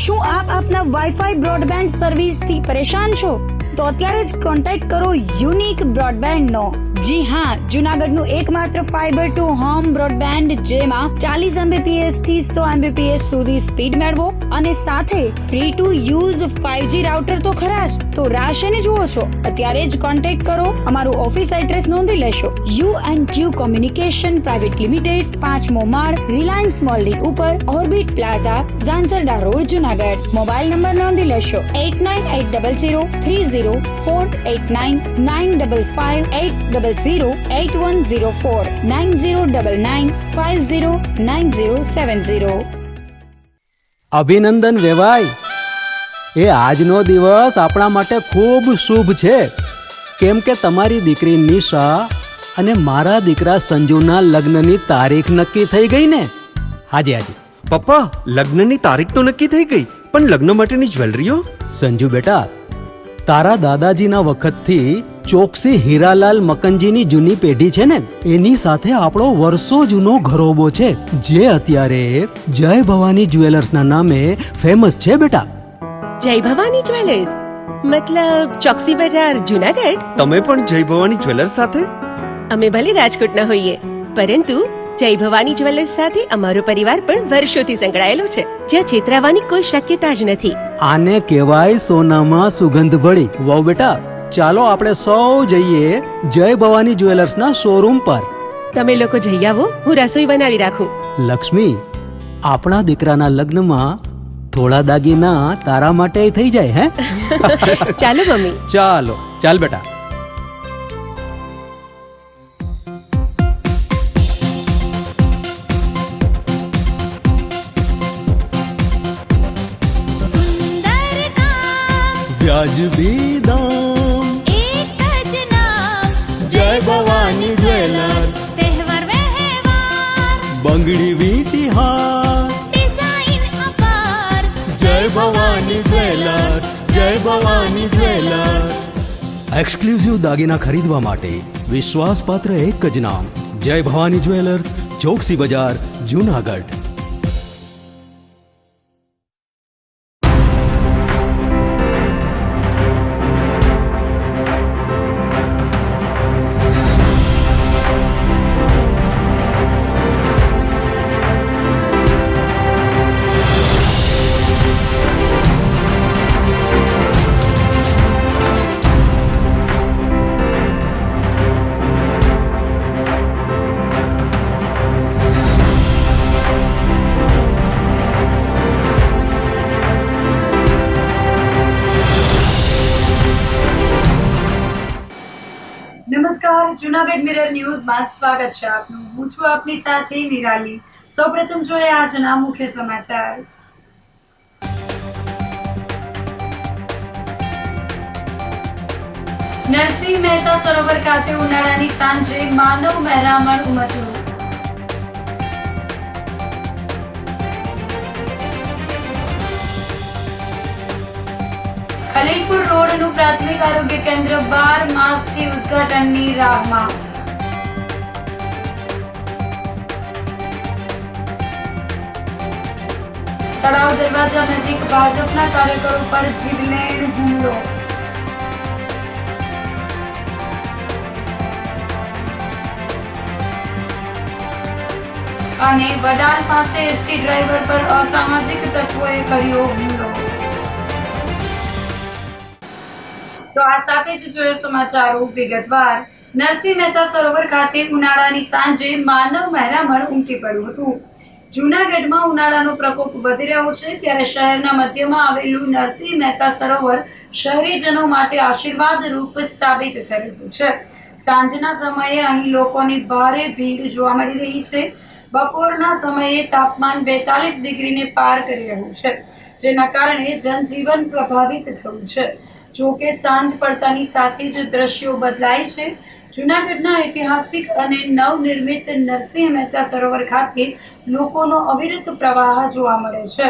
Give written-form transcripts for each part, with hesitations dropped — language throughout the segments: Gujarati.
શું આપ આપના વાઈફાઈ બ્રોડબેન્ડ સર્વિસથી પરેશાન છો? તો અત્યારે જ કોન્ટેક્ટ કરો યુનિક બ્રોડબેન્ડનો. જી હા, જૂનાગઢનું એકમાત્ર ફાઈબર ટુ હોમ બ્રોડબેન્ડ, જેમાં 40 Mbps થી 100 Mbps સુધી સ્પીડ મેળવો અને સાથે free to use 5G router તો ખરા જ. તો રાહ શેની જુઓ છો? અત્યારે જ કોન્ટેક્ટ કરો. અમારું ઓફિસ એડ્રેસ નોંધી લેશો. U&Q કોમ્યુનિકેશન પ્રાઇવેટ લિમિટેડ, 5મો માળ, રિલાયન્સ મોલની ઉપર, orbit plaza, Zanzarda road, Junagadh. Mobile number નોંધી લેશો 89800304899558008104 9099509070. અભિનંદન વેવાય. એ આજનો દિવસ આપણા માટે ખૂબ શુભ છે, કેમ કે તમારી દીકરી નિશા અને મારા દીકરા સંજુના લગ્નની તારીખ નક્કી થઈ ગઈ ને. હાજી હાજી પપ્પા, લગ્નની તારીખ તો નક્કી થઈ ગઈ, પણ લગ્ન માટેની જ્વેલરીઓ? સંજુ બેટા, તારા દાદાજીના વખતથી ચોકસી હીરાલાલ મકનજીની જૂની પેઢી છે ને, એની સાથે આપણો વર્ષો જૂનો ઘરોબો છે, જે અત્યારે જય ભવાની જ્વેલર્સના નામે ફેમસ છે બેટા. જય ભવાની જ્વેલર્સ મતલબ ચોકસી બજાર, જૂનાગઢ? તમે પણ જય ભવાની જ્વેલર્સ સાથે? અમે ભલે રાજકોટના હોઈએ, પરંતુ જય ભવાની જ્વેલર્સ સાથે અમારો પરિવાર પણ વર્ષોથી સંકળાયેલો છે, જ્યાં છેતરાવાની કોઈ શક્યતા જ નથી. આને કહેવાય સોનામાં સુગંધ ભળી. વાવ બેટા, ચાલો આપણે સૌ જઈએ જય ભવાની જ્વેલર્સના શોરૂમ પર. તમે લોકો જઈ આવો, હું રસોઈ બનાવી રાખું. લક્ષ્મી, આપણા દીકરાના લગ્નમાં થોડા દાગીના તારા માટે થઈ જાય. હે ચાલો મમ્મી. ચાલો ચાલ બેટા. વ્યાજબી દામ, એક જ નામ, જય ભવાની જ્વેલર્સ. તહેવાર વ્યવહાર, બંગડી વીંટી હાર, ડિઝાઇન અપાર, જય ભવાની જ્વેલર્સ, જય ભવાની જ્વેલર્સ. એક્સક્લુઝિવ દાગીના ખરીદવા માટે વિશ્વાસપાત્ર એક જ નામ, જય ભવાની જ્વેલર્સ, ચોકસી બજાર, જૂનાગઢ. નમસ્કાર, જૂનાગઢ મિરર ન્યૂઝમાં સ્વાગત છે આપનું. હું છું આપની સાથે નિરાલી. સૌપ્રથમ જોઈએ આજના મુખ્ય સમાચાર. નરસિંહ મહેતા સરોવર ખાતે ઉનાળાની સાંજે માનવ મહેરામણ ઉમટ્યું. ખલીલપુર રોડનું પ્રાથમિક આરોગ્ય કેન્દ્ર 12 માસથી ઉદ્ઘાટનની રાહમાં. તળાવ દરવાજા નજીક ભાજપના કાર્યકરો પર જીવલેણ હુમલો. અને વડાલ પાસે એસટી ડ્રાઈવર પર અસામાજિક તત્વોએ કર્યો હુમલો. તો આ સાથે જ જોઈએ સમાચારો વિગતવાર. નરસિંહ મહેતા સરોવર ખાતે ઉનાળાની સાંજે માનવ મહેરામણ ઉમટી પડ્યું હતું. જૂનાગઢમાં ઉનાળાનો પ્રકોપ વધી રહ્યો છે, ત્યારે શહેરના મધ્યમાં આવેલું નરસિંહ મહેતા સરોવર શહેરીજનો માટે આશીર્વાદ રૂપ સાબિત થઈ રહ્યું છે. સાંજના સમયે અહીં લોકોની ભારે ભીડ જોવા મળી રહી છે. બપોરના સમયે તાપમાન 42 ડિગ્રીને પાર કરી રહ્યું છે, જેના કારણે જનજીવન પ્રભાવિત થયું છે. જો કે સાંજ પડતાની સાથે જ દ્રશ્યો બદલાય છે. જૂનાગઢના ઐતિહાસિક અને નવનિર્મિત નરસિંહ મહેતા સરોવર ખાતે લોકોનો અવિરત પ્રવાહ જોવા મળે છે.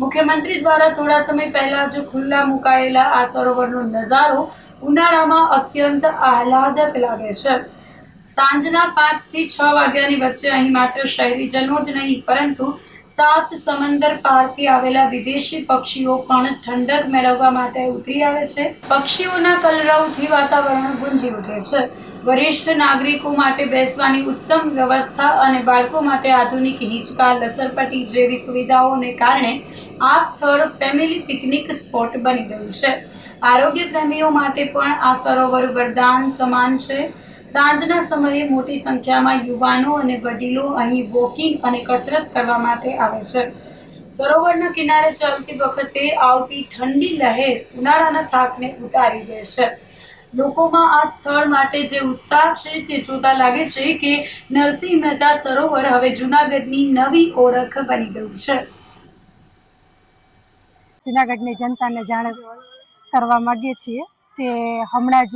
મુખ્યમંત્રી દ્વારા થોડા સમય પહેલા જ ખુલ્લા મુકાયેલા આ સરોવરનો નજારો ઉનાળામાં અત્યંત આહલાદક લાગે છે. સાંજના 5 થી 6 વાગ્યાની વચ્ચે અહીં માત્ર શહેરીજનો જ નહીં, પરંતુ સાત સમંદર પારથી આવેલા વિદેશી પક્ષીઓ પણ ઠંડક મેળવવા માટે ઉતરી આવે છે. પક્ષીઓના કલરવથી વાતાવરણ ગુંજી ઉઠે છે. વરિષ્ઠ નાગરિકો માટે બેસવાની ઉત્તમ વ્યવસ્થા અને બાળકો માટે આધુનિક હિંચકા, લસરપટ્ટી જેવી સુવિધાઓને કારણે આ સ્થળ ફેમિલી પિકનિક સ્પોટ બની ગયું છે. આરોગ્ય પ્રેમીઓ માટે પણ આ સરોવર વરદાન સમાન છે. સાંજના સમયે મોટી સંખ્યામાં યુવાનો અને વડીલો અહીં વોકિંગ અને કસરત કરવા માટે આવે છે. સરોવરના કિનારે ચાલતી વખતે આવતી ઠંડી લહેર ઉનાળાના થાકને ઉતારી દે છે. લોકોમાં આ સ્થળ માટે જે ઉત્સાહ છે તે જોતા લાગે છે કે નરસિંહ મહેતા સરોવર હવે જૂનાગઢની નવી ઓળખ બની ગયું છે. જૂનાગઢની જનતાને જાણ કરવા માંગીએ છીએ કે હમણાં જ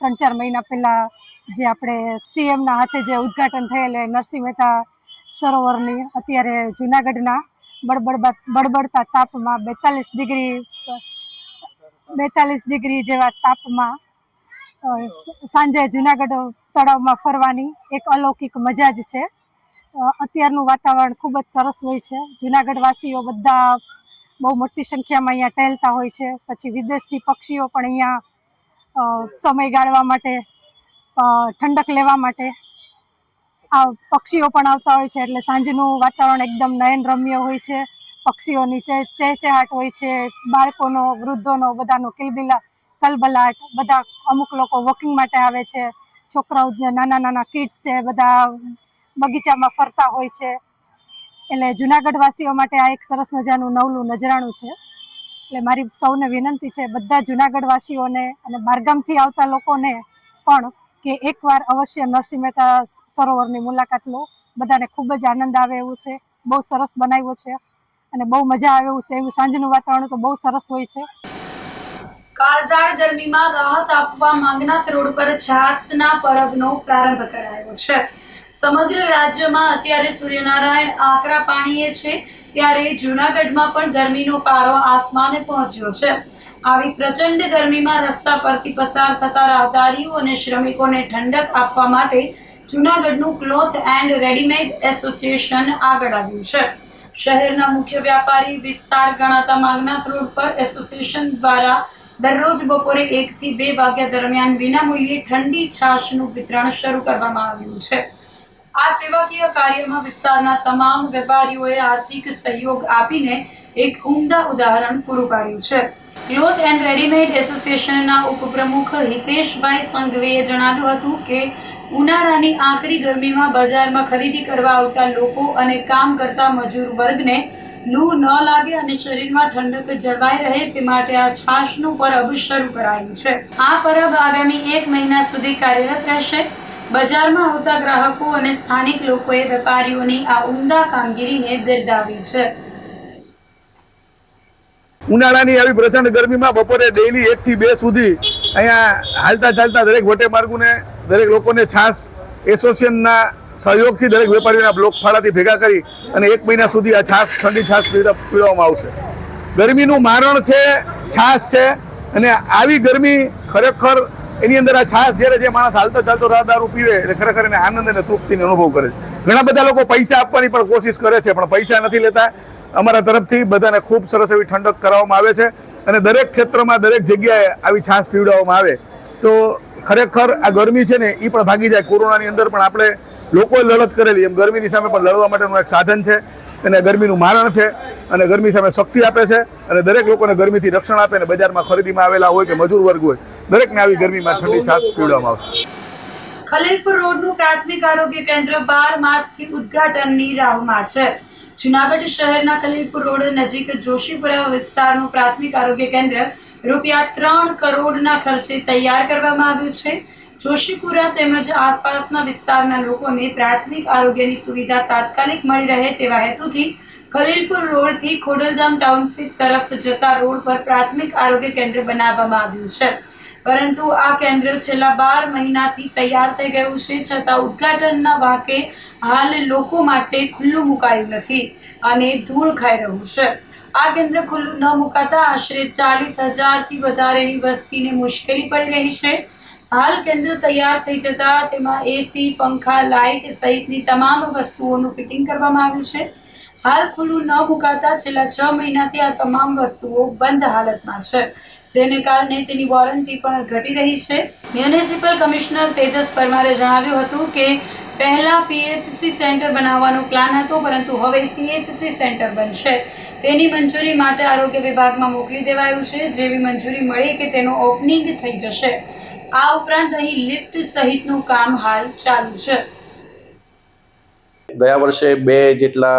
3-4 મહિના પહેલાં જે આપણે CMના હાથે જે ઉદ્ઘાટન થયેલ નરસિંહ મહેતા સરોવરની અત્યારે જૂનાગઢના બળબડતા તાપમાં 42 ડિગ્રી જેવા તાપમાં સાંજે જૂનાગઢ તળાવમાં ફરવાની એક અલૌકિક મજા જ છે. અત્યારનું વાતાવરણ ખૂબ જ સરસ હોય છે. જૂનાગઢ વાસીઓ બધા બહુ મોટી સંખ્યામાં અહીંયા ટહેલતા હોય છે. પછી વિદેશથી પક્ષીઓ પણ અહીંયા સમય ગાળવા માટે, ઠંડક લેવા માટે આ પક્ષીઓ પણ આવતા હોય છે. એટલે સાંજનું વાતાવરણ એકદમ નયનરમ્ય હોય છે. પક્ષીઓની ચહેચહાટ હોય છે, બાળકોનો, વૃદ્ધોનો, બધાનો કલબલાટ. બધા અમુક લોકો વોકિંગ માટે આવે છે. છોકરાઓ જે નાના કિડ્સ છે બધા બગીચામાં ફરતા હોય છે. એટલે જૂનાગઢ વાસીઓ માટે આ એક સરસ મજાનું નવલું નજરાણું છે. એટલે મારી સૌને વિનંતી છે, બધા જૂનાગઢ વાસીઓને અને બહારગામથી આવતા લોકોને પણ, કે એકવાર અવશ્ય નરસિંહ મહેતા સરોવરની મુલાકાત લો. બધાને ખૂબ જ આનંદ આવે એવું છે. બહુ સરસ બનાવ્યો છે અને બહુ મજા આવે એવું છે. એવું સાંજનું વાતાવરણ તો બહુ સરસ હોય છે. કાળઝાળ ગરમીમાં રાહત આપવા માંગનાથ રોડ પર છાસના પરબનો પ્રારંભ કરાયો છે. સમગ્ર રાજ્યમાં અત્યારે સૂર્યનારાયણ આકરા પાણીએ છે, ત્યારે જૂનાગઢમાં પણ ગરમીનો પારો આસમાને પહોંચ્યો છે. આવી પ્રચંડ ગરમીમાં રસ્તા પરથી પસાર થતા રાહદારીઓ અને શ્રમિકોને ઠંડક આપવા માટે જૂનાગઢનું ક્લોથ એન્ડ રેડીમેડ એસોસિએશન આગળ આવ્યું છે. શહેરના મુખ્ય વ્યાપારી વિસ્તાર ગણાતા માંગનાથ રોડ પર એસોસિએશન દ્વારા દરરોજ બપોરે 1 થી 2 વાગ્યા દરમિયાન વિનામૂલ્યે ઠંડી છાશનું વિતરણ શરૂ કરવામાં આવ્યું છે. આ સેવાકીય કાર્યમાં વિસ્તારના તમામ વેપારીઓએ આર્થિક સહયોગ આપીને એક ઉમદા ઉદાહરણ પૂરું પાડ્યું છે. ક્લોથ એન્ડ રેડીમેડ એસોસિએશનના ઉપપ્રમુખ હિતેશભાઈ સંઘવીએ જણાવ્યું હતું કે ઉનાળાની આકરી ગરમીમાં બજારમાં ખરીદી કરવા આવતા લોકો અને કામ કરતા મજૂર વર્ગને લૂ ન લાગે અને શરીરમાં ઠંડક જળવાઈ રહે તે માટે આ છાશનું પરબ શરૂ કરાયું છે. આ પરબ આગામી 1 મહિના સુધી કાર્યરત રહેશે. બજારમાં આવતા ગ્રાહકો અને સ્થાનિક લોકોએ વેપારીઓની આ ઉમદા કામગીરીને બિરદાવી છે. ઉનાળાની આવી પ્રચંડ ગરમીમાં બપોરે ડેઈલી 1 થી 2 સુધી અહીંયા હાલતા ચાલતા દરેક વટે માર્ગોને દરેક લોકોને છાસ એસોસિએશનના સહયોગથી દરેક વેપારીઓના બ્લોક ફાળાથી ભેગા કરી અને 1 મહિના સુધી આ છાસ, ઠંડી છાસ પીવડાવવામાં આવશે. ગરમીનું મારણ છે છાસ છે, અને આવી ગરમી ખરેખર એની અંદર આ છાસ જ્યારે જે માણસ હાલતો ચાલતો રાહદારું પીવે એટલે ખરેખર એને આનંદ અને તૃપ્તિનો અનુભવ કરે છે. ઘણા બધા લોકો પૈસા આપવાની પણ કોશિશ કરે છે, પણ પૈસા નથી લેતા. અમારા તરફથી બધાને ખૂબ સરસ એવી ઠંડક કરાવવામાં આવે છે અને દરેક ક્ષેત્રમાં દરેક જગ્યાએ આવી છાસ પીવડાવવામાં આવે તો ખરેખર આ ગરમી છે ને એ પણ ભાગી જાય. કોરોનાની અંદર પણ આપણે લોકોએ લડત કરેલી, એમ ગરમીની સામે પણ લડવા માટેનું એક સાધન છે અને ગરમીનું મારણ છે અને ગરમી સામે શક્તિ આપે છે અને દરેક લોકોને ગરમીથી રક્ષણ આપે. અને બજારમાં ખરીદીમાં આવેલા હોય કે મજૂર વર્ગ હોય, દરેકને આવી ગરમીમાં ઠંડી છાસ પીવડાવવામાં આવશે. ખલીલપુર રોડનું પ્રાથમિક આરોગ્ય કેન્દ્ર 12 માસથી ઉદ્ઘાટનની રાહમાં છે. જૂનાગઢ શહેરના ખલીલપુર રોડ નજીક જોશીપુરા વિસ્તારનું પ્રાથમિક આરોગ્ય કેન્દ્ર ₹3 કરોડના ખર્ચે તૈયાર કરવામાં આવ્યું છે. જોશીપુરા તેમજ આસપાસના વિસ્તારના લોકોને પ્રાથમિક આરોગ્યની સુવિધા તાત્કાલિક મળી રહે તેવા હેતુથી ખલીલપુર રોડથી ખોડલધામ ટાઉનશીપ તરફ જતા રોડ પર પ્રાથમિક આરોગ્ય કેન્દ્ર બનાવવામાં આવ્યું છે. પરંતુ આ કેન્દ્ર છેલ્લા 12 મહિનાથી તૈયાર થઈ ગયું છે, છતાં ઉદ્ઘાટનના વાંકે હાલ લોકો માટે ખુલ્લું મુકાયું નથી અને ધૂળ ખાઈ રહ્યું છે. આ કેન્દ્ર ખુલ્લું ન મુકાતા આશરે 40,000થી વધારેની વસ્તીને મુશ્કેલી પડી રહી છે. હાલ કેન્દ્ર તૈયાર થઈ જતા તેમાં AC, પંખા, લાઇટ સહિતની તમામ વસ્તુઓનું ફિટિંગ કરવામાં આવ્યું છે. હાલ ખુલ્લું ન મુકાતા છેલ્લા 6 મહિનાથી આ તમામ વસ્તુઓ બંધ હાલતમાં છે, જેને કારણે તેની વોરંટી પણ ઘટી રહી છે. મ્યુનિસિપલ કમિશનર તેજસ પરમારે જણાવ્યું હતું કે પહેલા પીએચસી સેન્ટર બનાવવાનો પ્લાન હતો, પરંતુ હવે સીએચસી સેન્ટર બનશે. તેની મંજૂરી માટે આરોગ્ય વિભાગમાં મોકલી દેવાયું છે. જેવી મંજૂરી મળે કે તેનું ઓપનિંગ થઈ જશે. આ ઉપરાંત અહીં લિફ્ટ સહિતનું કામ હાલ ચાલુ છે. ગયા વર્ષે 2 જેટલા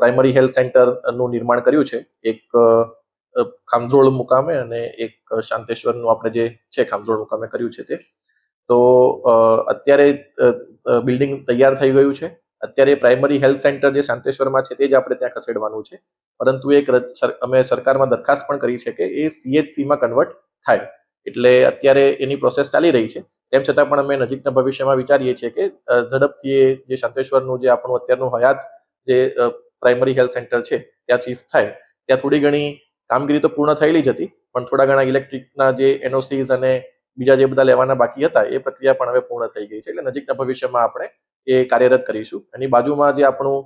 પ્રાઇમરી હેલ્થ સેન્ટરનું નિર્માણ કર્યું છે. એક ખામધોળ મુકામે અને એક શાંતેશ્વરનું આપણે જે છે ખામધોળ મુકામે કર્યું છે તે. તો અત્યારે બિલ્ડિંગ તૈયાર થઈ ગયું છે. અત્યારે પ્રાઇમરી હેલ્થ સેન્ટર જે શાંતેશ્વરમાં છે તે જ આપણે ત્યાં ખસેડવાનું છે, પરંતુ અમે સરકારમાં દરખાસ્ત પણ કરી છે કે એ સીએચસીમાં કન્વર્ટ થાય. એટલે અત્યારે એની પ્રોસેસ ચાલી રહી છે. તેમ છતાં પણ અમે નજીકના ભવિષ્યમાં વિચારીએ છીએ કે ઝડપથી જે શાંતેશ્વરનું જે આપણું અત્યારનું હયાત જે પ્રાઇમરી હેલ્થ સેન્ટર છે ત્યાં શિફ્ટ થાય. ત્યાં થોડી ઘણી કામગીરી તો પૂર્ણ થયેલી જ હતી, પણ થોડા ઘણા ઇલેક્ટ્રિકના જે એનઓસીઝ અને બીજા જે બધા લેવાના બાકી હતા એ પ્રક્રિયા પણ હવે પૂર્ણ થઈ ગઈ છે. એટલે નજીકના ભવિષ્યમાં આપણે એ કાર્યરત કરીશું. એની બાજુમાં જે આપણું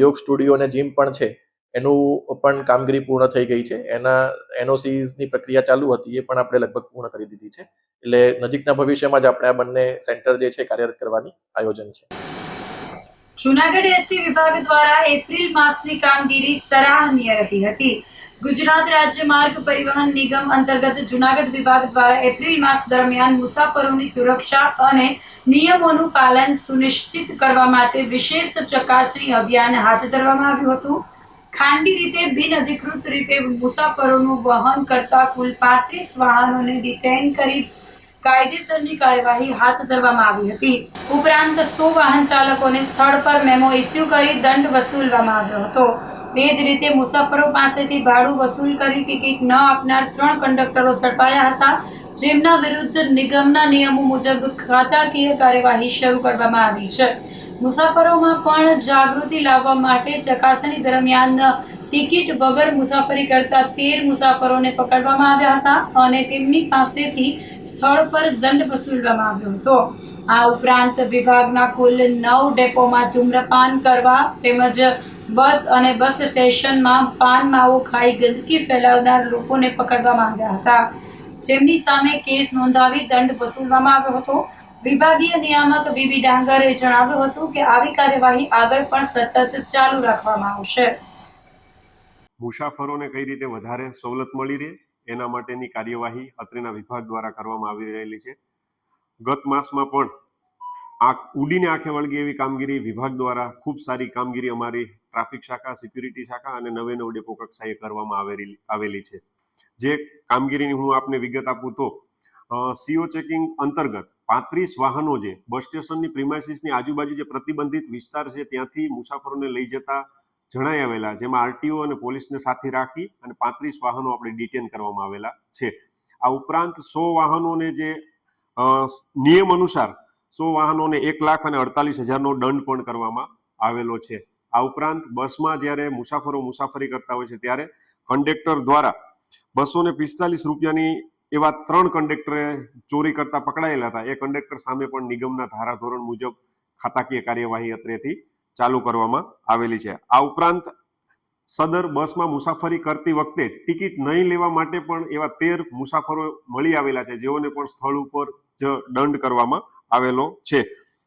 યોગ સ્ટુડિયો અને જીમ પણ છે એનું પણ કામગીરી પૂર્ણ થઈ ગઈ છે. એના એનઓસીઝની પ્રક્રિયા ચાલુ હતી, એ પણ આપણે લગભગ પૂર્ણ કરી દીધી છે. એટલે નજીકના ભવિષ્યમાં જ આપણે આ બંને સેન્ટર જે છે કાર્યરત કરવાની આયોજન છે. જૂનાગઢ એસટી વિભાગ દ્વારા એપ્રિલ માસની કામગીરી સરાહનીય રહી હતી. ગુજરાત રાજ્ય માર્ગ પરિવહન નિગમ અંતર્ગત જૂનાગઢ વિભાગ દ્વારા એપ્રિલ માસ દરમિયાન મુસાફરોની સુરક્ષા અને નિયમોનું પાલન સુનિશ્ચિત કરવા માટે વિશેષ ચકાસણી અભિયાન હાથ ધરવામાં આવ્યું હતું. ખાનગી રીતે બિનઅધિકૃત રીતે મુસાફરોનું વહન કરતા કુલ 35 વાહનોને ડિટેઇન કરી કાયદેસરની કાર્યવાહી હાથ ધરવામાં આવી હતી. ઉપરાંત 100 વાહન ચાલકોને સ્થળ પર મેમો ઇસ્યુ કરી દંડ વસૂલવામાં આવ્યો હતો. તે જ રીતે મુસાફરો પાસેથી ભાડું વસૂલ કરી ટિકિટ ન આપનાર 3 કંડક્ટરો ઝડપાયા હતા, જેમના વિરુદ્ધ નિગમના નિયમો મુજબ ખાતાકીય કાર્યવાહી શરૂ કરવામાં આવી છે. મુસાફરોમાં પણ જાગૃતિ લાવવા માટે ચકાસણી દરમિયાન ટિકિટ વગર મુસાફરી કરતા 13 મુસાફરોને પકડવામાં આવ્યા હતા અને તેમની પાસેથી સ્થળ પર દંડ વસૂલવામાં આવ્યો હતો. આ ઉપરાંત વિભાગના કુલ 9 ડેપોમાં ધૂમ્રપાન કરવા તેમજ બસ અને બસ સ્ટેશનમાં પાન માવો ખાઈ ગંદકી ફેલાવનાર લોકોને પકડવામાં આવ્યા હતા, જેમની સામે કેસ નોંધાવી દંડ વસૂલવામાં આવ્યો હતો. વિભાગીય નિયામક બીબી ડાંગરે જણાવ્યું હતું કે આવી કાર્યવાહી આગળ પણ સતત ચાલુ રાખવામાં આવશે. મુસાફરોને કઈ રીતે વધારે સવલત મળી રહે એના માટેની કાર્યવાહી અત્રેના વિભાગ દ્વારા કરવામાં આવી રહેલી છે. ગત માસમાં પણ ઉડીને આંખે વળગે એવી કામગીરી વિભાગ દ્વારા ખૂબ સારી કામગીરી અમારી ટ્રાફિક શાખા, સિક્યુરિટી શાખા અને 9 ડેપો કક્ષાએ કરવામાં આવેલી છે. જે કામગીરીની હું આપને વિગત આપું તો સીઓ ચેકિંગ અંતર્ગત 35 વાહનો જે બસ સ્ટેશનની પ્રિમાઇસીસની આજુબાજુ જે પ્રતિબંધિત વિસ્તાર છે ત્યાંથી મુસાફરોને લઈ જતા જણાઈ આવેલા, જેમાં આરટીઓ અને પોલીસને સાથે રાખી અને 35 વાહનો આપણે ડિટેન કરવામાં આવેલા છે. આ ઉપરાંત 100 વાહનોને જે નિયમ અનુસાર 100 વાહનોને 1,48,000નો દંડ પણ કરવામાં આવેલો છે. આ ઉપરાંત બસમાં જ્યારે મુસાફરો મુસાફરી કરતા હોય છે ત્યારે કંડક્ટર દ્વારા 245 રૂપિયાની એવા 3 કંડક્ટરે ચોરી કરતા પકડાયેલા હતા. એ કંડક્ટર સામે પણ નિગમના ધારાધોરણ મુજબ ખાતાકીય કાર્યવાહી અત્રેથી ચાલુ કરવામાં આવેલી છે. આ ઉપરાંત સદર બસમાં મુસાફરી કરતી વખતે ટિકિટ નહીં લેવા માટે પણ એવા 13 મુસાફરો મળી આવેલા છે, જેઓને પણ સ્થળ ઉપર જ દંડ કરવામાં આવેલો છે.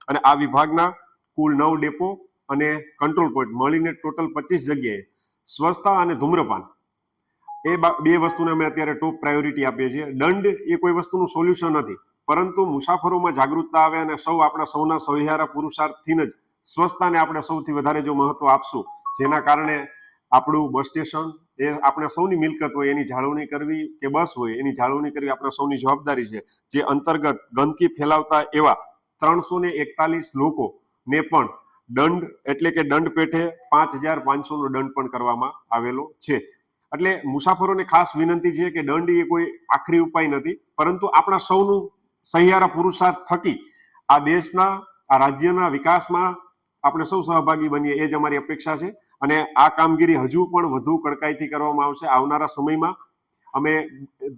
અને આ વિભાગના કુલ 9 ડેપો અને કંટ્રોલ પોઈન્ટ મળીને ટોટલ 25 જગ્યાએ સ્વચ્છતા અને ધૂમ્રપાન એ 2 વસ્તુને અમે અત્યારે ટોપ પ્રાયોરિટી આપીએ છીએ. દંડ એ કોઈ વસ્તુનું સોલ્યુશન નથી, પરંતુ મુસાફરોમાં જાગૃતતા આવે અને આપણા સૌના સહિયારા પુરુષાર્થથી જ સ્વચ્છતાને આપણે સૌથી વધારે જો મહત્વ આપશું, જેના કારણે આપણું બસ સ્ટેશન એ આપણે સૌની મિલકત હોય, એની જાળવણી કરવી કે બસ હોય એની જાળવણી કરવી આપણે સૌની જવાબદારી છે. જે અંતર્ગત ગંદકી ફેલાવતા એવા 341 લોકોને પણ દંડ એટલે કે દંડ પેઠે 5,500નો દંડ પણ કરવામાં આવેલો છે. એટલે મુસાફરોને ખાસ વિનંતી છે કે દંડ એ કોઈ આખરી ઉપાય નથી, પરંતુ આપણા સૌનું સહિયારા પુરુષાર્થ થકી આ દેશના, આ રાજ્યના વિકાસમાં આપણે સૌ સહભાગી બનીએ એ જ અમારી અપેક્ષા છે. અને આ કામગીરી હજુ પણ વધુ કડકાઈથી કરવામાં આવશે. આવનારા સમયમાં અમે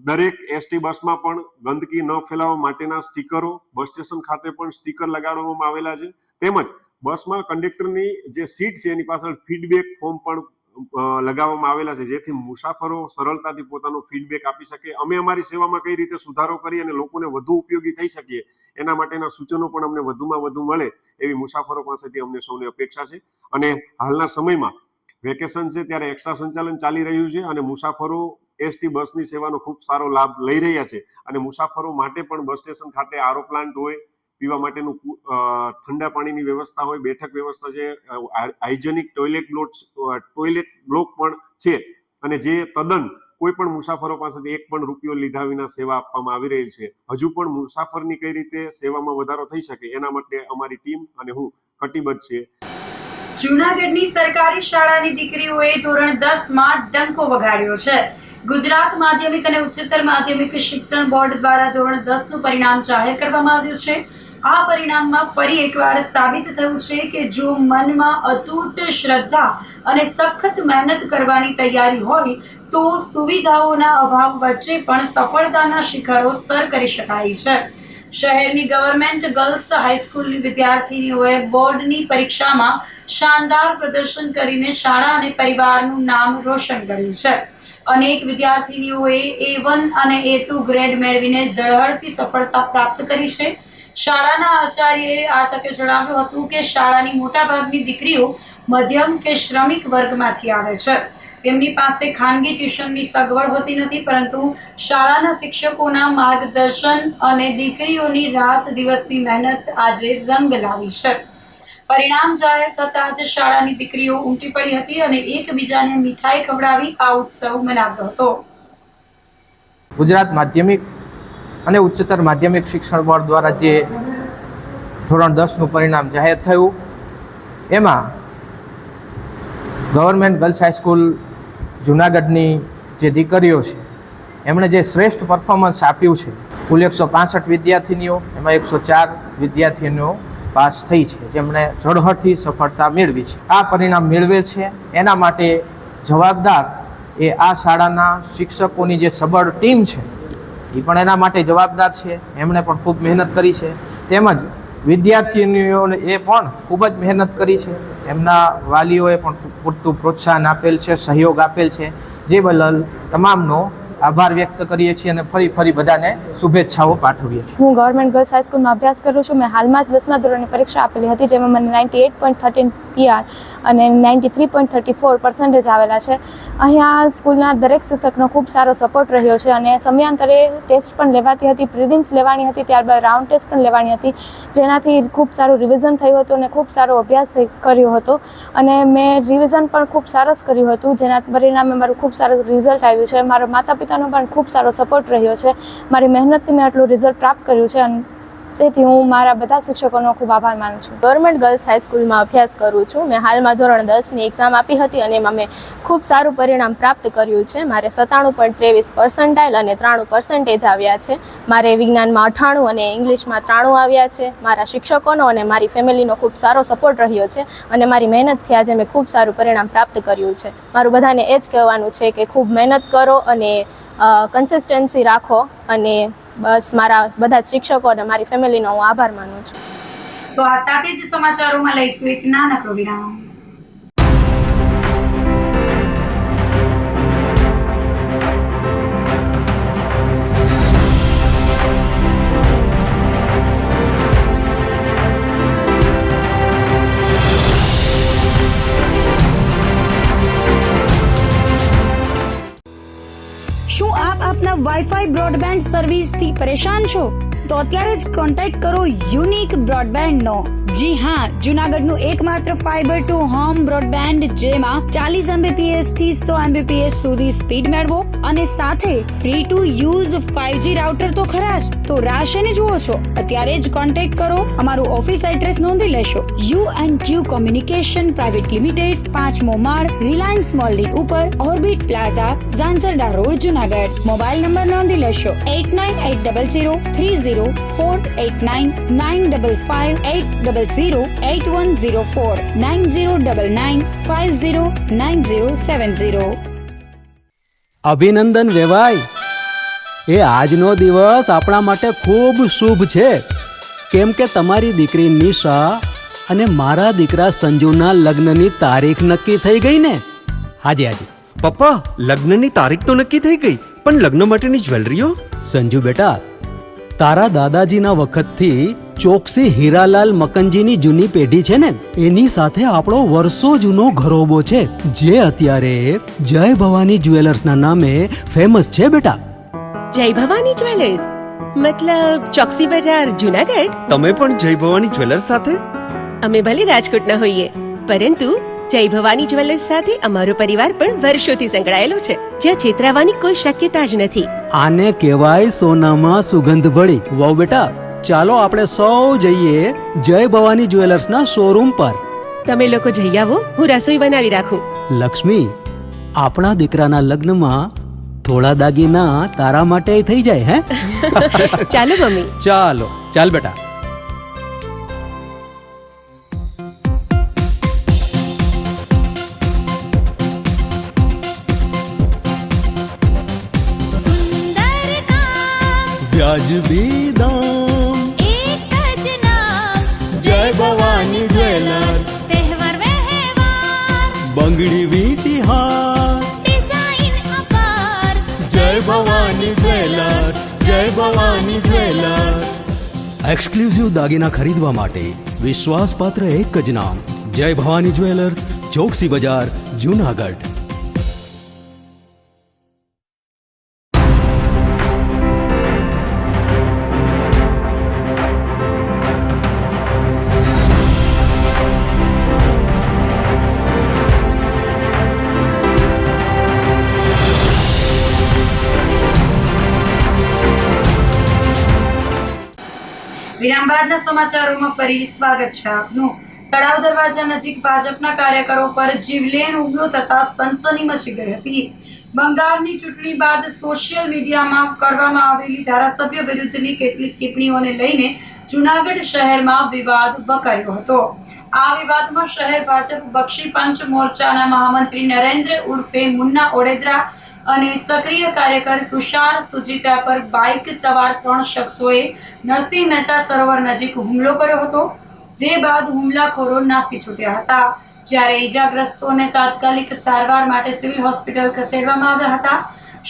દરેક એસટી બસમાં પણ ગંદકી ન ફેલાવવા માટેના સ્ટીકરો, બસ સ્ટેશન ખાતે પણ સ્ટીકર લગાડવામાં આવેલા છે, તેમજ બસમાં કંડક્ટરની જે સીટ છે એની પાછળ ફીડબેક ફોર્મ પણ લગાવવામાં આવેલા છે, જેથી મુસાફરો સરળતાથી પોતાનો ફીડબેક આપી શકે. અમે અમારી સેવામાં કઈ રીતે સુધારો કરી અને લોકોને વધુ ઉપયોગી થઈ શકીએ એના માટેના સૂચનો પણ અમને વધુમાં વધુ મળે એવી મુસાફરો પાસેથી અમને સૌને અપેક્ષા છે. અને હાલના સમયમાં વેકેશન છે ત્યારે એક્સ્ટ્રા સંચાલન ચાલી રહ્યું છે અને મુસાફરો એસટી બસની સેવાનો ખૂબ સારો લાભ લઈ રહ્યા છે. અને મુસાફરો માટે પણ બસ સ્ટેશન ખાતે આરઓ પ્લાન્ટ હોય, પીવા માટેનું ઠંડા પાણીની વ્યવસ્થા હોય, બેઠક વ્યવસ્થા છે, હાઇજેનિક ટોયલેટ બ્લોક પણ છે. અને જે તદ્દન કોઈ પણ મુસાફરો પાસેથી એક પણ રૂપિયો લીધા વિના સેવા આપવામાં આવી રહી છે. હજુ પણ મુસાફરની કઈ રીતે સેવામાં વધારો થઈ શકે એના માટે અમારી ટીમ અને હું કટિબદ્ધ છે. જૂનાગઢની સરકારી શાળાની દીકરીઓએ ધોરણ 10માં ડંકો વગાડ્યો છે. ગુજરાત માધ્યમિક અને ઉચ્ચતર માધ્યમિક શિક્ષણ બોર્ડ દ્વારા ધોરણ 10નું પરિણામ જાહેર કરવામાં આવ્યું છે. આ પરિણામમાં ફરી એકવાર સાબિત થયું છે કે જો મનમાં અતૂટ શ્રદ્ધા અને સખત મહેનત કરવાની તૈયારી હોય તો સુવિધાઓના અભાવ વચ્ચે પણ સફળતાના શિખરો સર કરી શકાય છે. શહેરની ગવર્મેન્ટ ગર્લ્સ હાઈસ્કૂલની વિદ્યાર્થીનીઓએ બોર્ડની પરીક્ષામાં શાનદાર પ્રદર્શન કરીને શાળા અને પરિવારનું નામ રોશન કર્યું છે. અનેક વિદ્યાર્થીનીઓએ A1 અને A2 ગ્રેડ મેળવીને ઝળહળતી સફળતા પ્રાપ્ત કરી છે. શાળાના આચાર્યએ આ તકે જણાવ્યું હતું કે શાળાની મોટાભાગની દીકરીઓ મધ્યમ કે શ્રમિક વર્ગમાંથી આવે છે. તેમની પાસે ખાનગી ટ્યુશનની સગવડ હોતી નથી, પરંતુ શાળાના શિક્ષકોના માર્ગદર્શન અને દીકરીઓની રાત દિવસની મહેનત આજે રંગ લાવી છે. પરિણામ જાહેર થતાં જ શાળાની દીકરીઓ ઉમટી પડી હતી અને એકબીજાને મીઠાઈ ખવડાવી આ ઉત્સવ મનાવ્યો હતો. ગુજરાત માધ્યમિક અને ઉચ્ચતર માધ્યમિક શિક્ષણ બોર્ડ દ્વારા જે ધોરણ 10નું પરિણામ જાહેર થયું એમાં ગવર્મેન્ટ ગર્લ્સ હાઈસ્કૂલ જૂનાગઢની જે દીકરીઓ છે એમણે જે શ્રેષ્ઠ પરફોર્મન્સ આપ્યું છે, કુલ 165 વિદ્યાર્થીનીઓ, એમાં 104 વિદ્યાર્થીનીઓ પાસ થઈ છે, જેમણે ઝળહળતી સફળતા મેળવી છે. આ પરિણામ મેળવે છે એના માટે જવાબદાર એ આ શાળાના શિક્ષકોની જે સબળ ટીમ છે એ પણ એના માટે જવાબદાર છે. એમણે પણ ખૂબ મહેનત કરી છે, તેમજ વિદ્યાર્થીનીઓને એ પણ ખૂબ જ મહેનત કરી છે. એમના વાલીઓએ પણ પૂરતું પ્રોત્સાહન આપેલ છે, સહયોગ આપેલ છે, જે બદલ તમામનો આભાર વ્યક્ત કરીએ છીએ અને ફરી બધાને શુભેચ્છાઓ પાઠવીએ છીએ. હું ગવર્મેન્ટ ગર્લ્સ હાઈસ્કૂલમાં અભ્યાસ કરું છું. મેં હાલમાં જ 10મા ધોરણની પરીક્ષા આપેલી હતી, જેમાં મને 98.13 PR અને 93.34% આવેલા છે. અહીંયા સ્કૂલના દરેક શિક્ષકનો ખૂબ સારો સપોર્ટ રહ્યો છે અને સમયાંતરે ટેસ્ટ પણ લેવાતી હતી, પ્રિલિમ્સ લેવાની હતી, ત્યારબાદ રાઉન્ડ ટેસ્ટ પણ લેવાની હતી, જેનાથી ખૂબ સારું રિવિઝન થયું હતું અને ખૂબ સારો અભ્યાસ કર્યો હતો. અને મેં રિવિઝન પણ ખૂબ સરસ કર્યું હતું, જેના પરિણામે મારું ખૂબ સારું રિઝલ્ટ આવ્યું છે. મારા માતા પિતાનો પણ ખૂબ સારો સપોર્ટ રહ્યો છે. મારી મહેનતથી મેં આટલું રિઝલ્ટ પ્રાપ્ત કર્યું છે અને તેથી હું મારા બધા શિક્ષકોનો ખૂબ આભાર માનું છું. ગવર્મેન્ટ ગર્લ્સ હાઈસ્કૂલમાં અભ્યાસ કરું છું. મેં હાલમાં ધોરણ 10ની એક્ઝામ આપી હતી અને એમાં મેં ખૂબ સારું પરિણામ પ્રાપ્ત કર્યું છે. મારે 97.23% અને 93% આવ્યા છે. મારે વિજ્ઞાનમાં 98 અને ઇંગ્લિશમાં 93 આવ્યા છે. મારા શિક્ષકોનો અને મારી ફેમિલીનો ખૂબ સારો સપોર્ટ રહ્યો છે અને મારી મહેનતથી આજે મેં ખૂબ સારું પરિણામ પ્રાપ્ત કર્યું છે. મારું બધાને એ જ કહેવાનું છે કે ખૂબ મહેનત કરો અને કન્સિસ્ટન્સી રાખો અને બસ મારા બધા શિક્ષકો અને મારી ફેમિલીનો હું આભાર માનું છું. તો આ સાથે જ સમાચારોમાં લઈશું એક નાનકડો વિરામ. શું આપ આપના વાઈફાઈ બ્રોડબેન્ડ સર્વિસથી પરેશાન છો? તો અત્યારે જ કોન્ટેક્ટ કરો યુનિક બ્રોડબેન્ડ નો. જી હા, જૂનાગઢનું એકમાત્ર ફાઈબર ટુ હોમ બ્રોડબેન્ડ, જેમાં 40 Mbps થી 100 Mbps સુધી સ્પીડ મેળવો અને સાથે free to use 5G router તો ખરા જ. તો રાહ શેની જુઓ છો? અત્યારે જ કોન્ટેક્ટ કરો. અમારું ઓફિસ એડ્રેસ નોંધી લેશો. U&Q કોમ્યુનિકેશન પ્રાઇવેટ લિમિટેડ, 5મો માળ, રિલાયન્સ મોલની ઉપર, orbit plaza, Zanzarda road, Junagadh. Mobile number નોંધી લેશો 89800304899558008104 9099509070. અભિનંદન વેવાય. એ આજનો દિવસ આપણા માટે ખૂબ શુભ છે, કેમ કે તમારી દીકરી નિશા અને મારા દીકરા સંજુના લગ્નની તારીખ નક્કી થઈ ગઈ ને. હાજી હાજી. પપ્પા, લગ્નની તારીખ તો નક્કી થઈ ગઈ, પણ લગ્ન માટેની જ્વેલરીઓ? સંજુ બેટા, તારા દાદાજીના વખતથી ચોકસી હીરાલાલ મકનજીની જૂની પેઢી છે ને, એની સાથે આપણો વર્ષો જૂનો ઘરોબો છે, જે અત્યારે જય ભવાની જ્વેલર્સના નામે ફેમસ છે બેટા. જય ભવાની જ્વેલર્સ મતલબ ચોકસી બજાર જુનાગઢ? તમે પણ જય ભવાની જ્વેલર્સ સાથે? અમે ભલે રાજકોટના હોઈએ, પરંતુ જય ભવાની જ્વેલર્સ સાથે અમારો પરિવાર પણ વર્ષોથી સંકળાયેલો છે, જ્યાં છેતરાવાની કોઈ શક્યતા જ નથી. આને કહેવાય સોનામાં સુગંધ ભળી. વાવ બેટા, ચાલો આપણે સૌ જઈએ જય ભવાની જ્વેલર્સના શોરૂમ પર. તમે લોકો જઈ આવો, હું રસોઈ બનાવી રાખું. લક્ષ્મી, આપણા દીકરાના લગ્નમાં થોડા દાગીના તારા માટે થઈ જાય હે. ચાલો મમ્મી. ચાલો ચાલ બેટા. सुंदर काम વ્યાજબી દામ, एक ज नाम જય ભવાની જ્વેલર્સ, तहेवार व्यवहार બંગડી વીંટી હાર, डिजाइन अपार જય ભવાની જ્વેલર્સ, જય ભવાની જ્વેલર્સ. એક્સક્લુઝિવ દાગીના ખરીદવા માટે વિશ્વાસપાત્ર એક જ નામ, જય ભવાની જ્વેલર્સ, ચોકસી બજાર, જુનાગઢ. વિરામ બાદના સમાચારોમાં ફરી સ્વાગત છે આપનું. તળાવ દરવાજા નજીક ભાજપના કાર્યકરો પર જીવલેણ હુમલો થતા સનસની મચી ગઈ હતી. બંગાળની ચૂંટણી બાદ સોશિયલ મીડિયામાં કરવામાં આવેલી ધારાસભ્ય વિરુદ્ધની કેટલીક ટિપ્પણીઓને લઈને જૂનાગઢ શહેરમાં વિવાદ વકર્યો હતો. આ વિવાદમાં શહેર ભાજપ બક્ષી પંચ મોરચાના મહામંત્રી નરેન્દ્ર ઉર્ફે મુન્ના ઓડેદરા અને સક્રિય કાર્યકર તુષાર સુજિત્રા પર બાઇક સવાર 3 શખ્સોએ નરસિંહ મહેતા સરોવર નજીક હુમલો કર્યો હતો, જે બાદ હુમલાખોરો નાસી છૂટ્યા હતા. જ્યારે ઈજાગ્રસ્તોને તાત્કાલિક સારવાર માટે સિવિલ હોસ્પિટલ ખસેડવામાં આવ્યા હતા.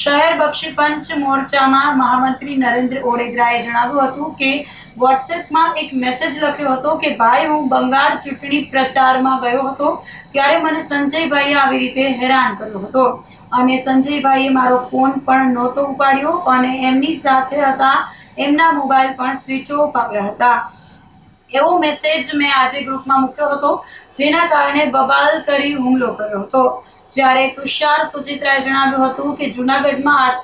શહેર બક્ષી પંચ મોરચામાં મહામંત્રી નરેન્દ્ર ઓડેદરાએ જણાવ્યું હતું કે વોટ્સએપમાં એક મેસેજ લખ્યો હતો કે ભાઈ, હું બંગાળ ચૂંટણી પ્રચારમાં ગયો હતો ત્યારે મને સંજયભાઈએ આવી રીતે હેરાન કર્યો હતો અને સંજયભાઈએ મારો ફોન પણ નહોતો ઉપાડ્યો અને એમની સાથે હતા એમના મોબાઈલ પણ સ્વિચ ઓફ આવ્યા હતા. એવો મેસેજ મેં આજે ગ્રુપમાં મૂક્યો હતો, જેના કારણે બબાલ કરી હુમલો કર્યો હતો. જ્યારે તુષાર સુચિત્રાએ જણાવ્યું હતું કે જૂનાગઢમાં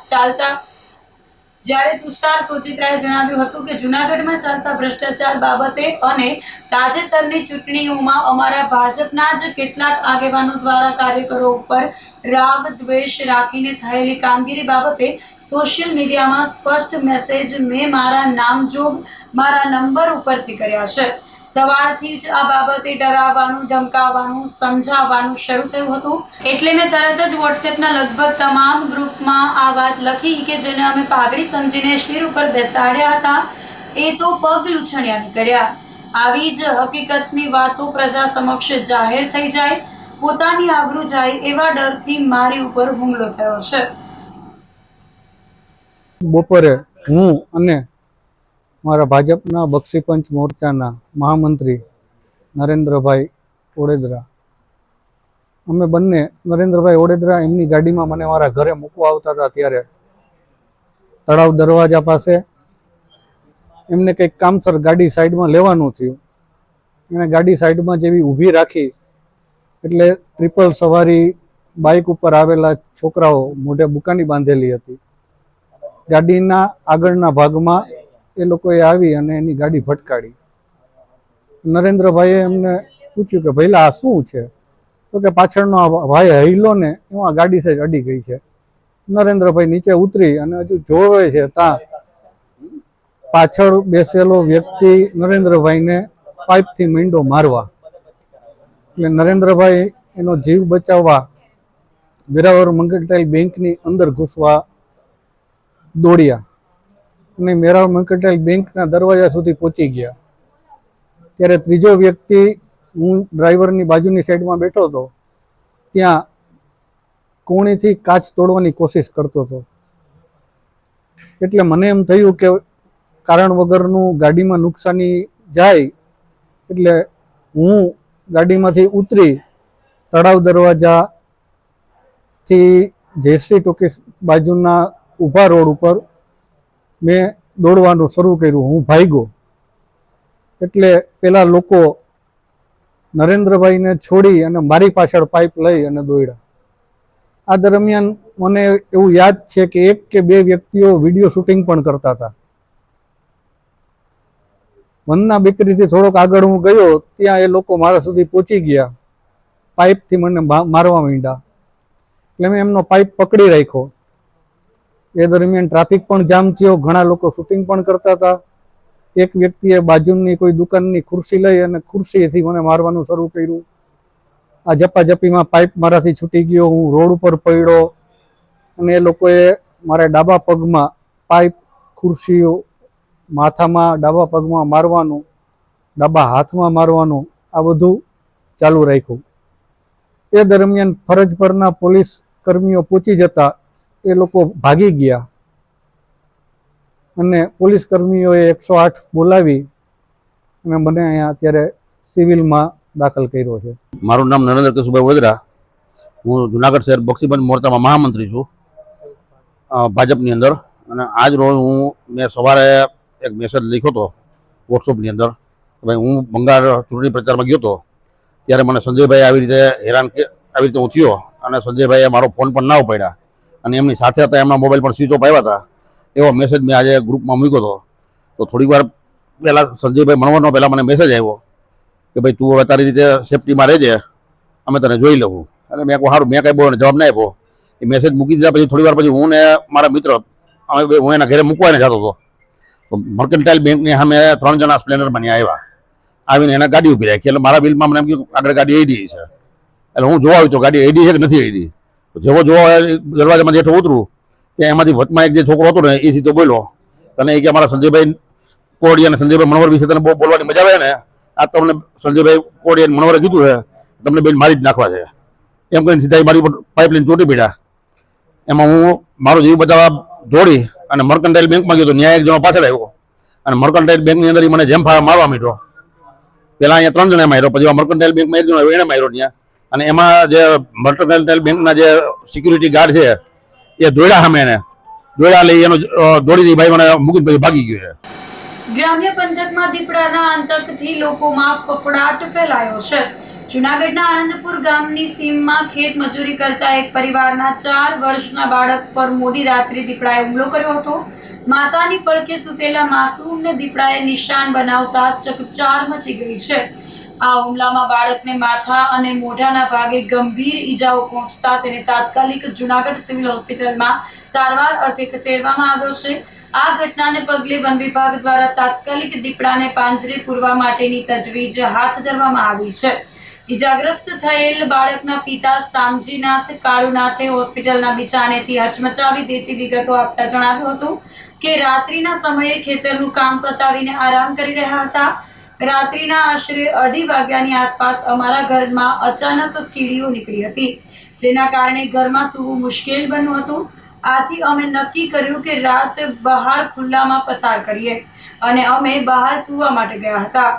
ચાલતા ભ્રષ્ટાચાર બાબતે અને તાજેતરની ચૂંટણીઓમાં અમારા ભાજપના જ કેટલાક આગેવાનો દ્વારા કાર્યકરો ઉપર રાગ દ્વેષ રાખીને થયેલી કામગીરી બાબતે સોશિયલ મીડિયામાં સ્પષ્ટ મેસેજ મેં મારા નામજોગ મારા નંબર ઉપરથી કર્યા છે. સવારથી જ આ બાબતે ડરાવવાનું, ધમકાવવાનું, સમજાવવાનું શરૂ થયું હતું. એટલે મેં તરત જ વોટ્સએપના લગભગ તમામ ગ્રુપમાં આ વાત લખી કે જેને અમે પાઘડી સમજીને શિર ઉપર બેસાડ્યા હતા, એ તો પગ લૂછણ્યા નીકળ્યા. આવી જ હકીકતની વાતો પ્રજા સમક્ષ જાહેર થઈ જાય, પોતાની આબરૂ જાય એવા ડરથી મારી ઉપર હુમલો થયો છે. બપોરે હું અને મારા ભાજપના બક્ષી પંચ મોરચાના મહામંત્રી નરેન્દ્રભાઈ ઓડેદરા, અમે બંને, નરેન્દ્રભાઈ ઓડેદરા એમની ગાડીમાં મને મારા ઘરે મૂકવા આવતા હતા ત્યારે તળાવ દરવાજા પાસે એમને કંઈક કામસર ગાડી સાઈડમાં લેવાનું થયું. એને ગાડી સાઈડમાં જેવી ઊભી રાખી એટલે ટ્રિપલ સવારી બાઇક ઉપર આવેલા છોકરાઓ મોઢે બુકાની બાંધેલી હતી. ગાડીના આગળના ભાગમાં એ લોકોએ આવી અને એની ગાડી ભટકાડી. નરેન્દ્રભાઈએ એમને પૂછ્યું કે ભઈલા આ શું છે? તો કે પાછળનો ભાઈ હૈલો ને એમાં ગાડી સાઈડ અડી ગઈ છે. નરેન્દ્રભાઈ નીચે ઉતરી અને હજુ જોવે છે ત્યાં પાછળ બેસેલો વ્યક્તિ નરેન્દ્રભાઈને પાઇપથી મીંડો મારવા. એટલે નરેન્દ્રભાઈ એનો જીવ બચાવવા વેરાવળ મર્કેન્ટાઇલ બેંકની અંદર ઘૂસવા દોડ્યા અને વેરાવળ મર્કેન્ટાઇલ બેંકના દરવાજા સુધી પહોંચી ગયા. ત્યારે ત્રીજો વ્યક્તિ, હું ડ્રાઈવરની બાજુની સાઈડમાં બેઠો હતો, ત્યાં કોણીથી કાચ તોડવાની કોશિશ કરતો હતો. એટલે મને એમ થયું કે કારણ વગરનું ગાડીમાં નુકસાની જાય, એટલે હું ગાડીમાંથી ઉતરી તળાવ દરવાજાથી જયશ્રી ટોકીસ બાજુના ઊભા રોડ ઉપર મેં દોડવાનું શરૂ કર્યું. હું ભાગ્યો એટલે પેલા લોકો નરેન્દ્રભાઈને છોડી અને મારી પાછળ પાઇપ લઈ અને દોડ્યા. આ દરમિયાન મને એવું યાદ છે કે 1 કે 2 વ્યક્તિઓ વિડીયો શૂટિંગ પણ કરતા હતા. મનના બેકરીથી થોડોક આગળ હું ગયો, ત્યાં એ લોકો મારા સુધી પહોંચી ગયા, પાઇપથી મને મારવા માંડ્યા. એટલે મેં એમનો પાઇપ પકડી રાખ્યો. એ દરમિયાન ટ્રાફિક પણ જામ થયો, ઘણા લોકો શૂટિંગ પણ કરતા હતા. એક વ્યક્તિએ બાજુની કોઈ દુકાનની ખુરશી લઈ અને ખુરશીથી મને મારવાનું શરૂ કર્યું. આ ઝપાઝપીમાં પાઇપ મારાથી છૂટી ગયો, હું રોડ ઉપર પડ્યો અને એ લોકોએ મારા ડાબા પગમાં પાઇપ, ખુરશીઓ, માથામાં, ડાબા પગમાં મારવાનું, ડાબા હાથમાં મારવાનું, આ બધું ચાલુ રાખ્યું. એ દરમિયાન ફરજ પરના પોલીસ કર્મીઓ પહોંચી જતા એ લોકો ભાગી ગયા અને પોલીસ કર્મીઓએ 108 બોલાવી અને મને અહીંયા અત્યારે સિવિલમાં દાખલ કર્યો છે. મારું નામ નરેન્દ્ર કેશુભાઈ ઓડેદરા. હું જુનાગઢ શહેર બક્ષીબંધ મોરચામાં મહામંત્રી છું ભાજપની અંદર. અને આજ રોજ મેં સવારે એક મેસેજ લખ્યો હતો વોટ્સઅપની અંદર કે ભાઈ હું બંગાળ ચૂંટણી પ્રચારમાં ગયો હતો, ત્યારે મને સંજયભાઈ આવી રીતે હું થયો અને સંજયભાઈએ મારો ફોન પણ ના ઉપાડ્યા અને એમની સાથે હતા, એમના મોબાઈલ પણ સ્વિચ ઓફ આવ્યા હતા. એવો મેસેજ મેં આજે ગ્રુપમાં મૂક્યો હતો. તો થોડીક વાર પહેલાં સંજયભાઈ મણવરનો પહેલાં મને મેસેજ આવ્યો કે ભાઈ તું હવે તારી રીતે સેફટીમાં રહેજે, અમે તને જોઈ લઉં. અને મેં કહું સારું, મેં કાંઈ બહુ જવાબ ના આપ્યો. એ મેસેજ મૂકી દીધા પછી થોડી વાર પછી હું ને મારા મિત્ર હું એના ઘરે મૂકવાને જતો હતો. તો મર્કન્ટાઇલ બેંકની સામે 3 જણા સ્પ્લેન્ડરમાં ત્યાં આવ્યા. આવીને એના ગાડી ઊભી રાખી. એટલે મારા બિલમાં મને એમ કહ્યું આગળ ગાડી એડી છે. એટલે હું જોવા આવ્યો તો ગાડી એડી છે કે નથી એડી. તો જેવો દરવાજામાં જેઠો ઉતરું ત્યાં એમાંથી વચમાં એક જે છોકરો હતો ને એ સીધો બોલ્યો, તને એ કે અમારા સંજયભાઈ કોડી અને સંજયભાઈ મણવર વિશે તને બહુ બોલવાની મજા આવે ને, આ તમને સંજયભાઈ કોડી અને મણવરે કીધું છે તમને બેન મારી જ નાખવા છે એમ કહીને સીધા મારી ઉપર પાઇપલાઇન ચોટી પડ્યા. એમાં હું મારો જીવ બચાવવા દોડી અને મર્કન્ટાઇલ બેંકમાં ગયો તો ન્યાય એક જણો પાછળ આવ્યો અને મર્કન્ટાઇલ બેંકની અંદર મને જેમ મારવા માંડ્યો. પહેલાં અહીંયા 3 જણા માર્યો, પછી મર્કન્ટાઇલ બેંકમાં એક જણો આવ્યો એને માર્યો ત્યાં. અને એમાં જે મર્કન્ટાઇલ બેંકના જે સિક્યુરિટી ગાર્ડ છે એ દોડ્યા સામે એને દોડ્યા લઈ એનો દોડી ભાઈ મને મૂકીને પછી ભાગી ગયો છે. ગ્રામ્ય પંથકમાં દીપડાના આતંકથી લોકોમાં ફફડાટ ફેલાયો છે. જૂનાગઢના આનંદપુર ગામની સીમમાં ખેત મજૂરી કરતા એક પરિવારના 4 વર્ષના બાળક પર મોડી રાત્રે દીપડાએ હુમલો કર્યો હતો. માતાની પડખે સૂતેલા માસૂમને દીપડાએ નિશાન બનાવતા ચકચાર મચી ગઈ છે. આ હુમલામાં બાળકને માથા અને મોઢાના ભાગે ગંભીર ઈજાઓ પહોંચતા તેને તાત્કાલિક જૂનાગઢ સિવિલ હોસ્પિટલમાં સારવાર અર્થે ખસેડવામાં આવ્યો છે. આ ઘટનાને પગલે વન વિભાગ દ્વારા તાત્કાલિક દીપડાને પાંજરે પૂરવા માટેની તજવીજ હાથ ધરવામાં આવી છે. ઈજાગ્રસ્ત થયેલ બાળકના પિતા સામજીનાથ કાળુનાથે હોસ્પિટલના બિછાનેથી હચમચાવી દેતી વિગતો આપતા જણાવ્યું હતું કે રાત્રિના સમયે ખેતરનું કામ પતાવીને આરામ કરી રહ્યા હતા. રાત્રિના આશરે 2:30 વાગ્યાની આસપાસ અમારા ઘરમાં અચાનક કીડીઓ નીકળી હતી, જેના કારણે ઘરમાં સૂવું મુશ્કેલ બન્યું હતું. આથી અમે નક્કી કર્યું કે રાત બહાર ખુલ્લામાં પસાર કરીએ અને અમે બહાર સૂવા માટે ગયા હતા.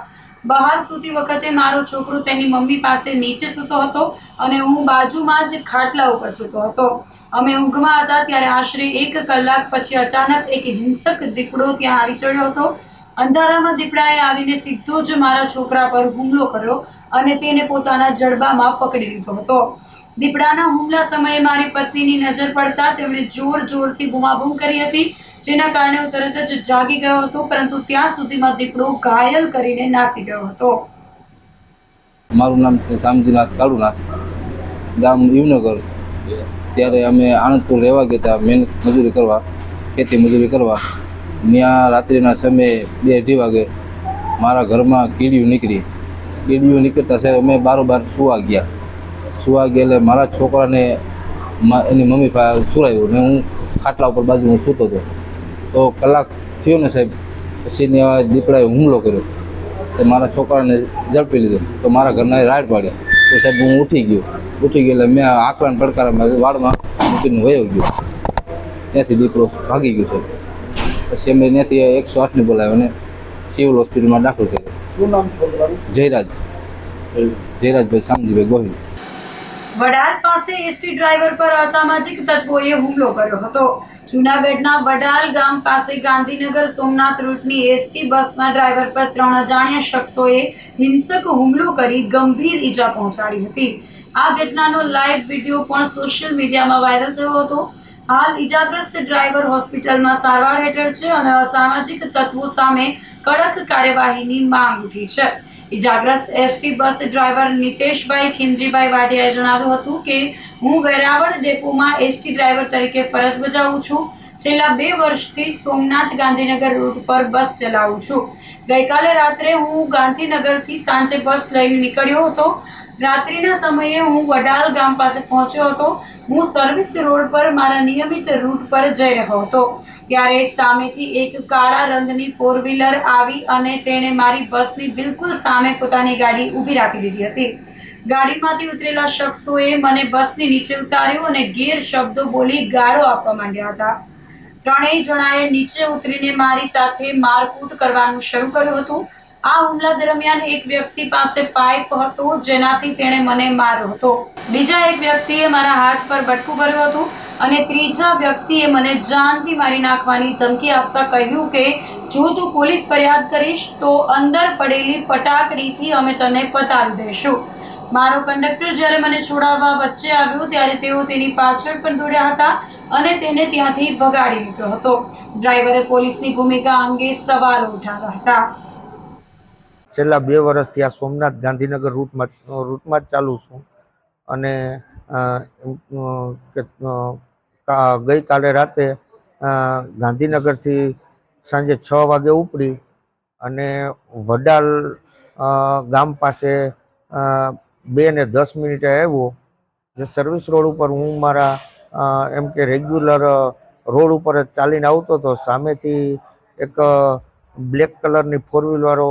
બહાર સૂતી વખતે મારો છોકરો તેની મમ્મી પાસે નીચે સૂતો હતો અને હું બાજુમાં જ ખાટલા ઉપર સૂતો હતો. અમે ઊંઘમાં હતા ત્યારે આશરે 1 કલાક પછી અચાનક એક હિંસક દીપડો ત્યાં આવી ચડ્યો હતો. અંધારામાં દીપડાએ આવીને સીધો જ મારા છોકરા પર હુમલો કર્યો અને તેને પોતાના જડબામાં પકડી લીધો હતો. દીપડાના હુમલા સમયે મારી પત્નીની નજર પડતા તેમણે જોરથી બૂમાબૂમ કરી હતી, જેના કારણે હું તરત જ જાગી ગયો હતો, પરંતુ ત્યાં સુધીમાં દીપડો ઘાયલ કરીને નાસી ગયો હતો. મારું નામ છે સામજીનાથ કાળુનાથ, ગામ યુવનગર. ત્યારે અમે આણંદપુર રહેવા ગયા હતા મહેનત મજૂરી કરવા, ખેતી મજૂરી કરવા. ત્યાં રાત્રિના સમયે 2:30 વાગે મારા ઘરમાં કીડીઓ નીકળતા છે. અમે બારોબાર સુવા ગયા એટલે મારા છોકરાને એની મમ્મી પાસે સુરાવ્યો ને હું ખાટલા ઉપર બાજુ હું સૂતો હતો. તો કલાક થયો ને સાહેબ, પછી દીપડાએ હુમલો કર્યો. તો મારા છોકરાને ઝડપી લીધો તો મારા ઘરના રાઈડ પાડ્યા તો સાહેબ હું ઉઠી ગયો એટલે મેં આંકડાના પડકારમાં વાડમાં મૂકીને વયો ગયો. ત્યાંથી દીકરો ભાગી ગયો છે. પછી અમે ત્યાંથી 108ને બોલાવ્યો અને સિવિલ હોસ્પિટલમાં દાખલ કર્યો. શું નામ છોકરાનું? જયરાજભાઈ શામજીભાઈ ગોહિલ. વડાલ પાસે એસટી ડ્રાઈવર પર અસામાજિક તત્વોએ હુમલો કર્યો હતો. જૂનાગઢના વડાલ ગામ પાસે ગાંધીનગર સોમનાથ રૂટની એસટી બસના ડ્રાઈવર પર 3 અજાણ્યા શખ્સોએ હિંસક હુમલો કરી ગંભીર ઈજા પહોંચાડી હતી. આ ઘટનાનો લાઈવ વિડીયો પણ સોશિયલ મીડિયામાં વાયરલ થયો હતો. હાલ ઈજાગ્રસ્ત ડ્રાઈવર હોસ્પિટલમાં સારવાર હેઠળ છે અને અસામાજિક તત્વો સામે કડક કાર્યવાહીની માંગ ઉઠી છે. ઈજાગ્રસ્ત ST bus driver Niteshbhai Khimjibhai વાઢિયાએ જણાવ્યું હતું કે હું વેરાવળ ડેપોમાં એસટી ડ્રાઈવર તરીકે ફરજ બજાવું છું. છેલ્લા 2 વર્ષથી સોમનાથ ગાંધીનગર રૂટ પર બસ ચલાવું છું. ગઈકાલે રાત્રે હું ગાંધીનગરથી સાંજે બસ લઈને નીકળ્યો હતો. રાત્રિના સમયે હું વડાલ ગામ પાસે પહોંચ્યો હતો. હું સર્વિસ રોડ પર મારા નિયમિત રૂટ પર જઈ રહ્યો હતો ત્યારે સામેથી એક કાળા રંગની 4-વ્હીલર આવી અને તેણે મારી બસની બિલકુલ સામે પોતાની ગાડી ઊભી રાખી દીધી હતી. ગાડીમાંથી ઉતરેલા શખ્સોએ મને બસની નીચે ઉતાર્યો અને ગેર શબ્દો બોલી ગાળો આપવા માંડ્યા હતા. ત્રણેય જણાએ નીચે ઉતરીને મારી સાથે મારકૂટ કરવાનું શરૂ કર્યું હતું. આ હુમલા દરમિયાન એક વ્યક્તિ પાસે પાઇપ હતો જેનાથી તેણે મને માર્યો હતો. બીજા એક વ્યક્તિએ મારા હાથ પર બટકું ભર્યું હતું અને ત્રીજા વ્યક્તિએ મને જાનથી મારી નાખવાની ધમકી આપતા કહ્યું કે જો તું પોલીસ ફરિયાદ કરીશ તો અંદર પડેલી ફટાકડીથી અમે તને પતાવી દઈશું. મારો કંડક્ટર જ્યારે મને છોડાવવા વચ્ચે આવ્યો ત્યારે તેઓ તેની પાછળ પણ દોડ્યા હતા અને તેને ત્યાંથી ભગાડી મૂક્યો હતો. ડ્રાઈવરે પોલીસની ભૂમિકા અંગે સવાલો ઉઠાવ્યા હતા. છેલ્લા 2 વર્ષથી આ સોમનાથ ગાંધીનગર રૂટમાં જ ચાલુ છું અને ગઈકાલે રાતે ગાંધીનગરથી સાંજે 6 વાગે ઉપડી અને વડાલ ગામ પાસે 2:10 આવ્યો. જે સર્વિસ રોડ ઉપર હું મારા એમ કે રેગ્યુલર રોડ ઉપર જ ચાલીને આવતો હતો. સામેથી એક બ્લેક કલરની 4-વ્હીલ વાળો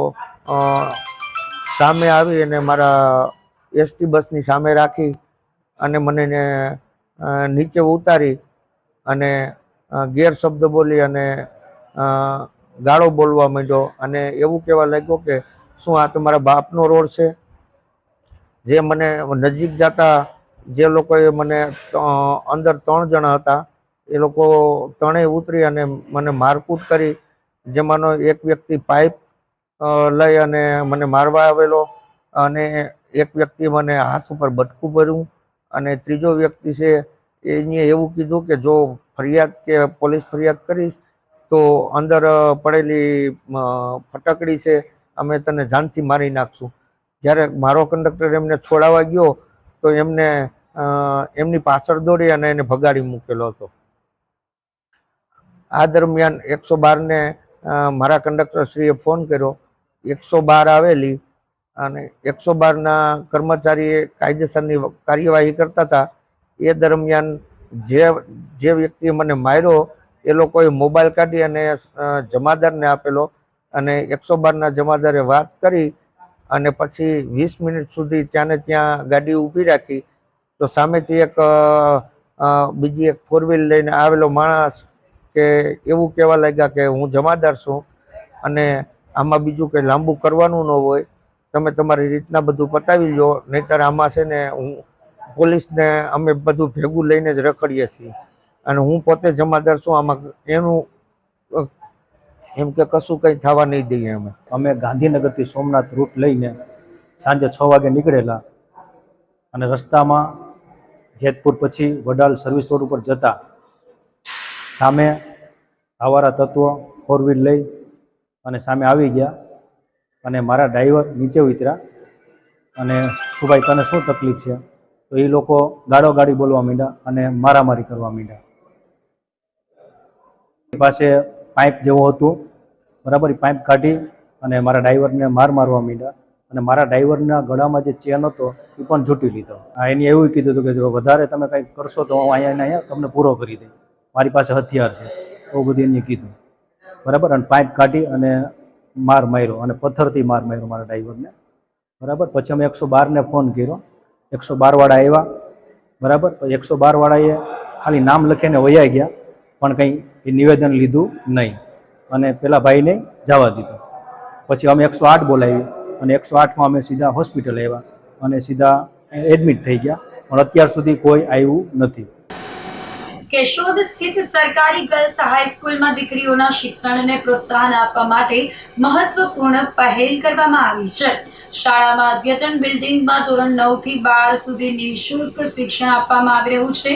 સામે આવી અને મારા એસટી બસની સામે રાખી અને મને નીચે ઉતારી અને ગેરશબ્દ બોલી અને ગાળો બોલવા માંડ્યો અને એવું કહેવા લાગ્યો કે શું આ તમારા બાપનો રોડ છે. જે મને નજીક જતા જે લોકોએ મને અંદર 3 જણા હતા એ લોકો ત્રણેય ઉતરી અને મને મારકૂટ કરી. જેમાંનો એક વ્યક્તિ પાઇપ લઈ અને મને મારવા આવેલો અને એક વ્યક્તિ મને હાથ ઉપર બટકું ભર્યું અને ત્રીજો વ્યક્તિ છે એને એવું કીધું કે જો ફરિયાદ કે પોલીસ ફરિયાદ કરીશ તો અંદર પડેલી ફટકડી છે અમે તને જાનથી મારી નાખશું. જ્યારે મારો કંડક્ટર એમને છોડાવવા ગયો તો એમને એમની પાછળ દોડી અને એને ભગાડી મૂકેલો હતો. આ દરમિયાન 112ને મારા કંડક્ટરશ્રીએ ફોન કર્યો. 112 આવેલી અને 112ના કર્મચારીએ કાયદેસરની કાર્યવાહી કરતા હતા. એ દરમિયાન જે વ્યક્તિએ મને માર્યો એ લોકોએ મોબાઈલ કાઢી અને જમાદારને આપેલો અને 112ના જમાદારે વાત કરી અને પછી 20 મિનિટ સુધી ત્યાં ગાડી ઊભી રાખી. તો સામેથી બીજી એક 4-વ્હીલ લઈને આવેલો માણસ કે એવું કહેવા લાગ્યા કે હું જમાદાર છું અને આમાં બીજું કંઈ લાંબુ કરવાનું ન હોય, તમે તમારી રીતના બધું પતાવી લો, નહીંતર આમાં છે ને હું પોલીસને અમે બધું ભેગું લઈને જ રખડીએ છીએ અને હું પોતે જમાદાર છું. આમાં એનું એમ કે કશું કંઈ થવા નહીં દઈએ. અમે ગાંધીનગરથી સોમનાથ રૂટ લઈને સાંજે 6 વાગે નીકળેલા અને રસ્તામાં જેતપુર પછી વડાલ સર્વિસ રોડ ઉપર જતા સામે આવારા તત્વો 4-વ્હીલ લઈ અને સામે આવી ગયા અને મારા ડ્રાઈવર નીચે ઉતર્યા અને શું ભાઈ તને શું તકલીફ છે? તો એ લોકો ગાડી બોલવા માંડ્યા અને મારામારી કરવા માંડ્યા. પાસે પાઇપ જેવો હતું બરાબર, એ પાઇપ કાઢી અને મારા ડ્રાઈવરને મારવા માંડ્યા અને મારા ડ્રાઈવરના ગળામાં જે ચેન હતો એ પણ ઝૂંટી લીધો. એને એવું કીધું હતું કે જો વધારે તમે કંઈક કરશો તો હું અહીંયા તમને પૂરો કરી દઈ, મારી પાસે હથિયાર છે, એવું બધું એને કીધું બરાબર. અને પાઇપ કાઢી અને માર માર્યો અને પથ્થરથી માર માર્યો મારા ડ્રાઈવરને, બરાબર. પછી અમે 112ને ફોન કર્યો, 112 વાળા આવ્યા, બરાબર. પછી 112 વાળાએ ખાલી નામ લખીને વયા ગયા, પણ કંઈ એ નિવેદન લીધું નહીં અને પેલા ભાઈને જવા દીધો. પછી અમે 108 બોલાવી અને 108માં અમે સીધા હોસ્પિટલ આવ્યા અને સીધા એડમિટ થઈ ગયા, પણ અત્યાર સુધી કોઈ આવ્યું નથી. કેશોદ સ્થિત સરકારી ગર્લ્સ હાઈસ્કૂલમાં દીકરીઓના શિક્ષણને પ્રોત્સાહન આપવા માટે મહત્વપૂર્ણ પહેલ કરવામાં આવી છે. શાળામાં અદ્યતન બિલ્ડિંગમાં ધોરણ 9 થી 12 સુધી નિઃશુલ્ક શિક્ષણ આપવામાં આવી રહ્યું છે.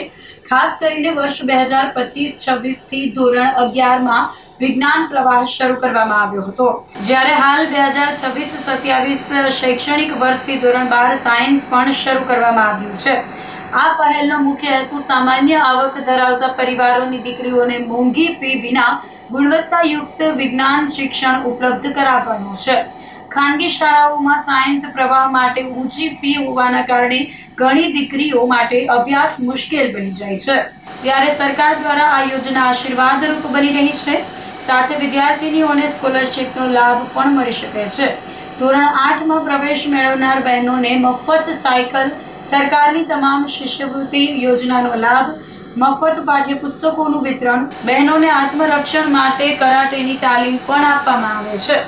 ખાસ કરીને વર્ષ 2025-26 થી ધોરણ 11માં વિજ્ઞાન પ્રવાહ શરૂ કરવામાં આવ્યો હતો, જ્યારે હાલ 2026-27 શૈક્ષણિક વર્ષથી ધોરણ 12 સાયન્સ પણ શરૂ કરવામાં આવ્યું છે. આ પહેલનો મુખ્ય હેતુ સામાન્ય આવક ધરાવતા પરિવારોની દીકરીઓને મોંઘી ફી વિના ગુણવત્તાયુક્ત વિજ્ઞાન શિક્ષણ ઉપલબ્ધ કરાવવાનો છે. ખાનગી શાળાઓમાં સાયન્સ પ્રવાહ માટે ઊંચી ફી હોવાના કારણે ઘણી દીકરીઓ માટે અભ્યાસ મુશ્કેલ બની જાય છે, ત્યારે સરકાર દ્વારા આ યોજના આશીર્વાદરૂપ બની રહી છે. સાથે વિદ્યાર્થીનીઓને સ્કોલરશીપનો લાભ પણ મળી શકે છે. ધોરણ 8માં પ્રવેશ મેળવનાર બહેનોને મફત સાયકલ, સરકારની તમામ શિષ્યવૃત્તિ યોજનાનો લાભ, મફત પાઠ્યપુસ્તકોનું વિતરણ, બહેનોને આત્મરક્ષણ માટે કરાટેની તાલીમ પણ આપવામાં આવે છે.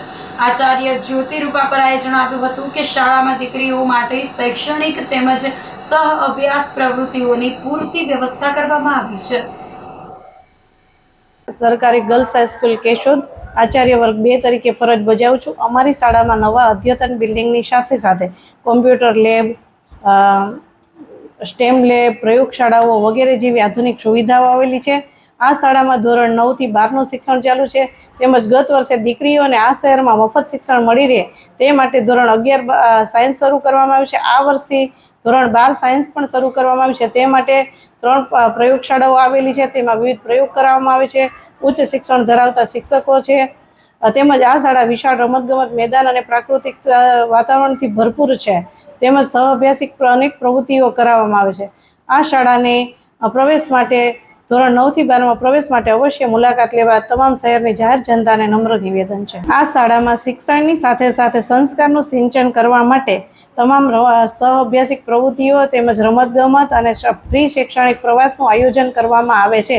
આચાર્ય જ્યોતિ રૂપાપરાએ જણાવ્યું હતું કે શાળામાં દીકરીઓ માટે શૈક્ષણિક તેમજ સહ અભ્યાસ પ્રવૃત્તિઓની પૂરતી વ્યવસ્થા કરવામાં આવી છે. સરકારી ગર્લ્સ હાઈસ્કૂલ કેશોદ આચાર્ય વર્ગ 2 તરીકે ફરજ બજાવું છું. અમારી શાળામાં નવા અદ્યતન બિલ્ડિંગની સાથે સાથે કોમ્પ્યુટર લેબ, સ્ટેમ લેબ, પ્રયોગશાળાઓ વગેરે જેવી આધુનિક સુવિધાઓ આવેલી છે. આ શાળામાં ધોરણ 9 થી 12નું શિક્ષણ ચાલુ છે, તેમજ ગત વર્ષે દીકરીઓને આ શહેરમાં મફત શિક્ષણ મળી રહે તે માટે ધોરણ 11 સાયન્સ શરૂ કરવામાં આવ્યું છે. આ વર્ષથી ધોરણ 12 સાયન્સ પણ શરૂ કરવામાં આવ્યું છે. તે માટે 3 પ્રયોગશાળાઓ આવેલી છે, તેમાં વિવિધ પ્રયોગ કરવામાં આવે છે. ઉચ્ચ શિક્ષણ ધરાવતા શિક્ષકો છે, તેમજ આ શાળા વિશાળ રમતગમત મેદાન અને પ્રાકૃતિક વાતાવરણથી ભરપૂર છે, તેમજ સહઅભ્યાસિક અનેક પ્રવૃત્તિઓ કરાવવામાં આવે છે. આ શાળાને પ્રવેશ માટે ધોરણ 9 થી 12માં પ્રવેશ માટે અવશ્ય મુલાકાત લેવા તમામ શહેરની જાહેર જનતાને નમ્ર નિવેદન છે. આ શાળામાં શિક્ષણની સાથે સાથે સંસ્કારનું સિંચન કરવા માટે તમામ સહઅભ્યાસિક પ્રવૃત્તિઓ તેમજ રમતગમત અને ફ્રી શૈક્ષણિક પ્રવાસનું આયોજન કરવામાં આવે છે.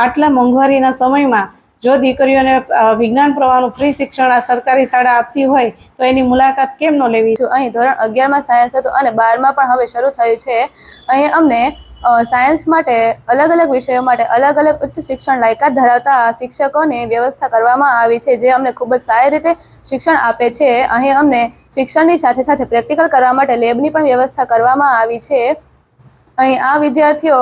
આટલા મોંઘવારીના સમયમાં જો દીકરીઓને વિજ્ઞાન પ્રવાહનું ફ્રી શિક્ષણ આ સરકારી શાળા આપતી હોય તો એની મુલાકાત કેમ ન લેવી? અહીં ધોરણ 11માં સાયન્સ હતું અને 12માં પણ હવે શરૂ થયું છે. અહીં અમને સાયન્સ માટે અલગ અલગ વિષયો માટે અલગ અલગ ઉચ્ચ શિક્ષણ લાયકાત ધરાવતા શિક્ષકોની વ્યવસ્થા કરવામાં આવી છે, જે અમને ખૂબ જ સારી રીતે શિક્ષણ આપે છે. અહીં અમને શિક્ષણની સાથે સાથે પ્રેક્ટિકલ કરવા માટે લેબની પણ વ્યવસ્થા કરવામાં આવી છે. અહીં આ વિદ્યાર્થીઓ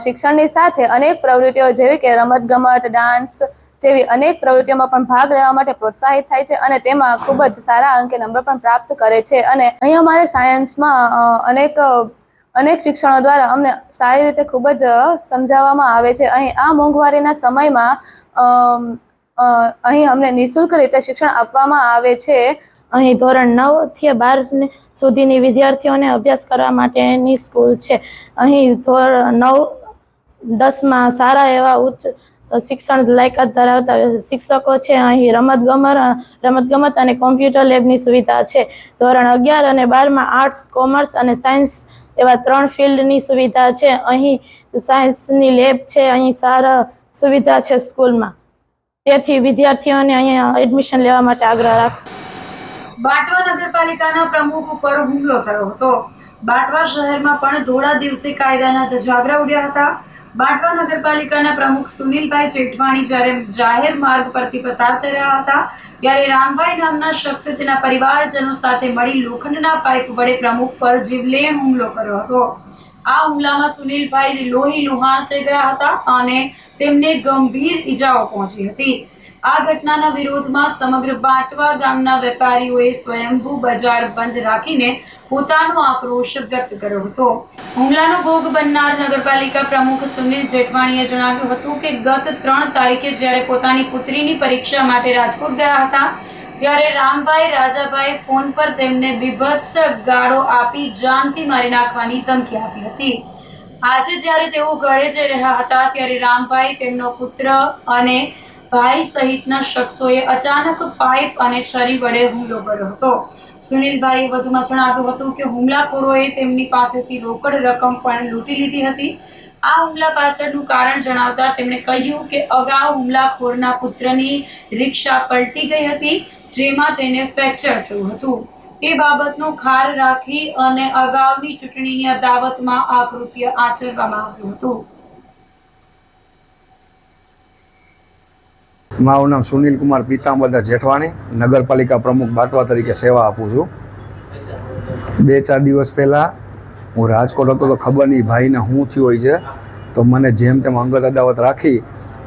શિક્ષણની સાથે અનેક પ્રવૃત્તિઓ જેવી કે રમતગમત, ડાન્સ જેવી અનેક પ્રવૃત્તિઓમાં પણ ભાગ લેવા માટે પ્રોત્સાહિત થાય છે અને તેમાં ખૂબ જ સારા અંકે નંબર પણ પ્રાપ્ત કરે છે. અને અહીં અમારે સાયન્સમાં અનેક શિક્ષણો દ્વારા અમને સારી રીતે ખૂબ જ સમજાવવામાં આવે છે. અહીં આ મોંઘવારીના સમયમાં અહીં અમને નિઃશુલ્ક રીતે શિક્ષણ આપવામાં આવે છે. અહીં ધોરણ 9 થી 12 સુધીની વિદ્યાર્થીઓને અભ્યાસ કરવા માટેની સ્કૂલ છે. અહીં ધોરણ 9-10માં સારા એવા ઉચ્ચ શિક્ષણ લાયકાત ધરાવતા શિક્ષકો છે. અહીં રમતગમત અને કોમ્પ્યુટર લેબની સુવિધા છે. ધોરણ 11 અને 12માં આર્ટ્સ, કોમર્સ અને સાયન્સ એવા 3 ફિલ્ડની સુવિધા છે. અહીં સાયન્સની લેબ છે. અહીં સારા સુવિધા છે સ્કૂલમાં. તેથી વિદ્યાર્થીઓને અહીંયા એડમિશન લેવા માટે આગ્રહ રાખો. બાટવા નગરપાલિકાના પ્રમુખ ઉપર હુમલો થયો હતો. બાટવા શહેરમાં પણ ધોળા દિવસે કાયદાના ધજાગરા ઉડ્યા હતા. બાટવા નગરપાલિકાના પ્રમુખ સુનિલભાઈ જેઠવાણી જ્યારે જાહેર માર્ગ પરથી પસાર થઈ રહ્યા હતા ત્યારે રામભાઈ નામના શખ્સે તેના પરિવારજનો સાથે મળી લોખંડના પાઇપ વડે પ્રમુખ પર જીવલેણ હુમલો કર્યો હતો. આ હુમલામાં સુનિલભાઈ લોહી લુહાણ થઈ ગયા હતા અને તેમને ગંભીર ઈજાઓ પહોંચી હતી. આ ઘટનાના વિરોધમાં સમગ્ર બાટવા ગામના વેપારીઓએ સ્વયંભૂ બજાર બંધ રાખીને પોતાનો આક્રોશ વ્યક્ત કર્યો હતો. હુમલાનો ભોગ બનનાર નગરપાલિકા પ્રમુખ સુનિલ જેઠવાણીએ જણાવ્યું હતું કે ગત 3 તારીખે જ્યારે પોતાની પુત્રીની પરીક્ષા માટે રાજકોટ ગયા હતા ત્યારે રામભાઈ રાજાભાઈ ફોન પર તેમને બીભત્સ ગાળો આપી જાનથી મારી નાખવાની ધમકી આપી હતી. આજે જ્યારે તેઓ ઘરે જઈ રહ્યા હતા ત્યારે રામભાઈ તેમનો પુત્ર અને ભાઈ સહિતના શખ્સોએ અચાનક પાઇપ અને છરી વડે હુમલો કર્યો હતો. સુનિલભાઈએ વધુમાં જણાવ્યું હતું કે હુમલાખોરોએ તેમની પાસેથી રોકડ રકમ પણ લૂંટી લીધી હતી. આ હુમલા પાછળનું કારણ જણાવતા તેમણે કહ્યું કે અગાઉ હુમલાખોરના પુત્રની રિક્ષા પલટી ગઈ હતી, જેમાં તેને ફ્રેક્ચર થયું હતું. તે બાબતનો ખાર રાખી અને અગાઉની ચૂંટણીની અદાવતમાં આ કૃત્ય આચરવામાં આવ્યું હતું. મારું નામ સુનિલ કુમાર પીતાંબર જેઠવાણી, નગરપાલિકા પ્રમુખ બાટવા તરીકે સેવા આપું છું. 2-4 દિવસ પહેલાં હું રાજકોટ હતો તો ખબર નહીં ભાઈને શું થયું હોય છે, તો મને જેમ તેમ અંગત અદાવત રાખી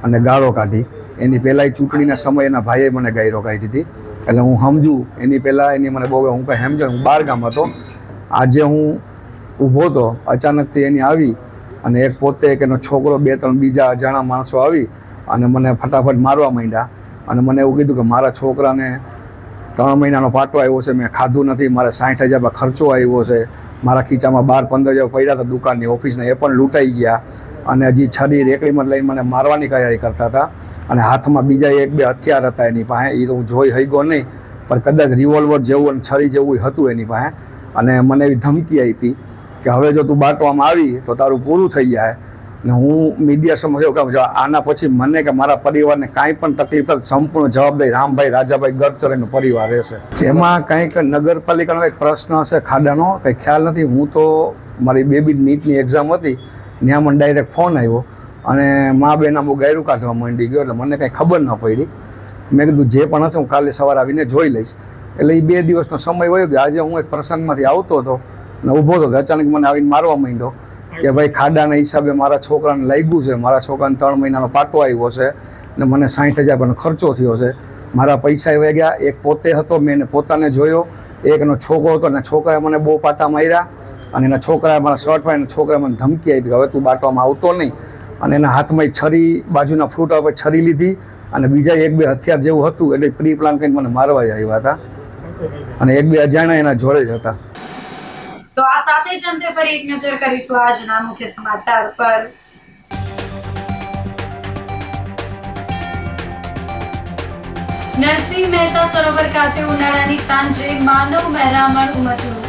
અને ગાળો કાઢી. એની પહેલાં ચૂંટણીના સમયે એના ભાઈએ મને ગાયરો કાઢી હતી. એટલે હું સમજું એની પહેલાં એની મને બહુ હું કંઈ સમજો હું બહાર ગામ હતો. આજે હું ઊભો હતો, અચાનકથી એની આવી અને એક પોતે એક એનો છોકરો 2-3 બીજા અજાણા માણસો આવી અને મને ફટાફટ મારવા માંડ્યા. અને મને એવું કીધું કે મારા છોકરાને 3 મહિનાનો પાટો આવ્યો છે, મેં ખાધું નથી, મારે 60,000 ખર્ચો આવ્યો છે, મારા ખીચામાં 12-15 પડ્યા હતા દુકાનની ઓફિસના, એ પણ લૂંટાઈ ગયા. અને હજી છરી રેકડીમાં લઈને મને મારવાની તૈયારી કરતા હતા. અને હાથમાં બીજા 1-2 હથિયાર હતા એની પાસે, એ તો હું જોઈ હઈ નહીં, પણ કદાચ રિવોલ્વર જેવું અને છરી જેવું હતું એની પાસે. અને મને એવી ધમકી આપી કે હવે જો તું બાટવામાં આવી તો તારું પૂરું થઈ જાય. ને હું મીડિયા સમક્ષ એવું કહું, આના પછી મને કે મારા પરિવારને કાંઈ પણ તકલીફ થાય સંપૂર્ણ જવાબદારી રામભાઈ રાજાભાઈ ગરચરેનો પરિવાર રહેશે. એમાં કંઈક નગરપાલિકાનો એક પ્રશ્ન હશે ખાડાનો, કંઈ ખ્યાલ નથી. હું તો મારી બેબી નીટની એક્ઝામ હતી, ત્યાં મને ડાયરેક્ટ ફોન આવ્યો અને મા બેના બહુ ગાયરું કાઢવા માંડી ગયો. એટલે મને કંઈ ખબર ન પડી. મેં કીધું જે પણ હશે હું કાલે સવારે આવીને જોઈ લઈશ. એટલે એ 2 દિવસનો સમય વયો ગયો. આજે હું એક પ્રસંગમાંથી આવતો હતો ને ઊભો હતો, અચાનક મને આવીને મારવા માંડ્યો કે ભાઈ ખાડાના હિસાબે મારા છોકરાને લાગ્યું છે, મારા છોકરાને 3 મહિનાનો પાટો આવ્યો છે ને મને 60,000 ખર્ચો થયો છે, મારા પૈસા વહી ગયા. એક પોતે હતો, મેં એને પોતાને જોયો, એક એનો છોકરો હતો અને છોકરાએ મને બહુ પાટા માર્યા અને એના છોકરાએ મારા શર્ટ પાડીને છોકરાએ મને ધમકી આપી હવે તું બાટવામાં આવતો નહીં. અને એના હાથમાં છરી, બાજુના ફ્રૂટ ઉપર છરી લીધી અને બીજા 1-2 હથિયાર જેવું હતું. એટલે પ્રી પ્લાન કરીને મને મારવા જ આવ્યા હતા અને 1-2 અજાણ્યા એના જોડે જ હતા. તો આ સાથે જ અંતે ફરી એક નજર કરીશું આજના મુખ્ય સમાચાર પર. નરસિંહ મહેતા સરોવર ખાતે ઉનાળાની સાંજે માનવ મહેરામણ ઉમટ્યું.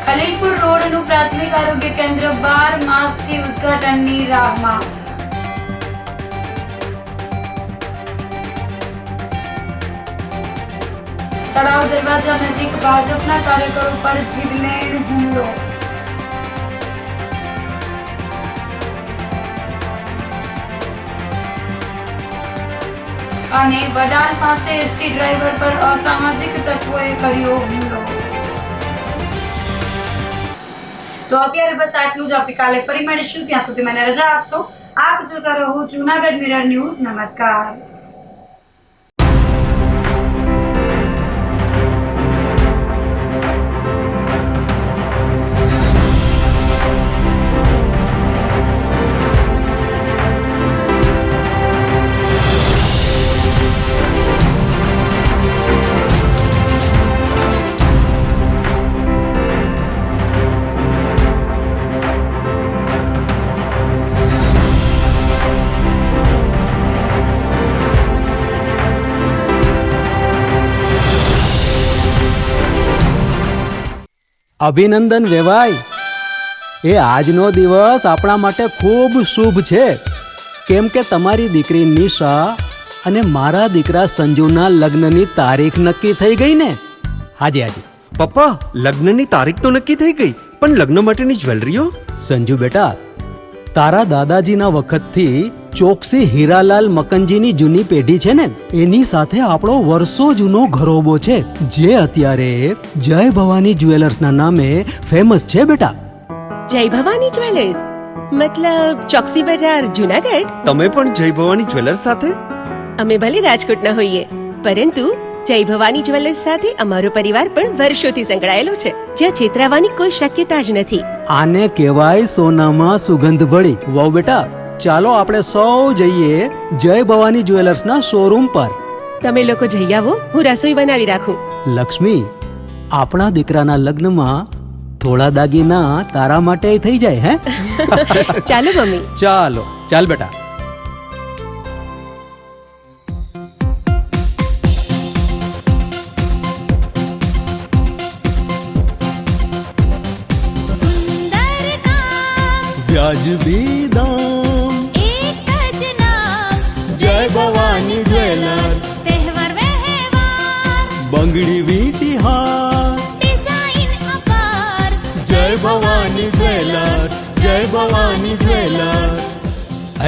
ખલીલપુર રોડનું પ્રાથમિક આરોગ્ય કેન્દ્ર 12 માસથી ઉદ્ઘાટનની રાહમાં. તળાવ દરવાજા નજીક ભાજપના કાર્યકરો પર જીવલેણ હુમલો. અને વડાલ પાસે એસટી ડ્રાઈવર પર અસામાજિક તત્વોએ કર્યો હુમલો. તો અત્યારે બસ આટલું જ. આવતીકાલે ફરી મળીશું, ત્યાં સુધી મને રજા આપશો. આપ જોતા રહો જૂનાગઢ મિરર ન્યૂઝ. નમસ્કાર. અભિનંદન વેવાઈ, એ આજનો દિવસ આપણા માટે ખૂબ શુભ છે, કેમ કે તમારી દીકરી નિશા અને મારા દીકરા સંજુના લગ્નની તારીખ નક્કી થઈ ગઈ ને. હાજી હાજી પપ્પા, લગ્નની તારીખ તો નક્કી થઈ ગઈ, પણ લગ્ન માટેની જ્વેલરીઓ? સંજુ બેટા, તારા દાદાજીના વખતથી ચોકસી હીરાલાલ મકનજીની જૂની પેઢી છે ને, એની સાથે આપણો વર્ષો જૂનો ઘરોબો છે, જે અત્યારે જય ભવાની જ્વેલર્સના નામે ફેમસ છે બેટા. જય ભવાની જ્વેલર્સ મતલબ ચોકસી બજાર જુનાગઢ? તમે પણ જય ભવાની જ્વેલર્સ સાથે? અમે ભલે રાજકોટના હોઈએ, પરંતુ જય ભવાની જ્વેલર્સ સાથે અમારો પરિવાર પણ વર્ષોથી સંકળાયેલો છે, જ્યાં છેતરાવાની કોઈ શક્યતા જ નથી. આને કહેવાય સોનામાં સુગંધ ભળી. વાવ બેટા, ચાલો આપણે સૌ જઈએ જય ભવાની જ્વેલર્સના શોરૂમ પર. તમે લોકો જઈ આવો, હું રસોઈ બનાવી રાખું. લક્ષ્મી, આપણા દીકરાના લગ્નમાં થોડા દાગીના તારા માટે થઈ જાય હે ચાલો મમ્મી. ચાલો ચાલ બેટા. સુંદર કામ વ્યાજબી દામ એક જ નામ જય ભવાની જ્વેલર્સ તહેવાર વ્યવહાર બંગડી વીટી હાર ડિઝાઇન અપાર જય ભવાની જ્વેલર્સ જય ભવાની જ્વેલર્સ.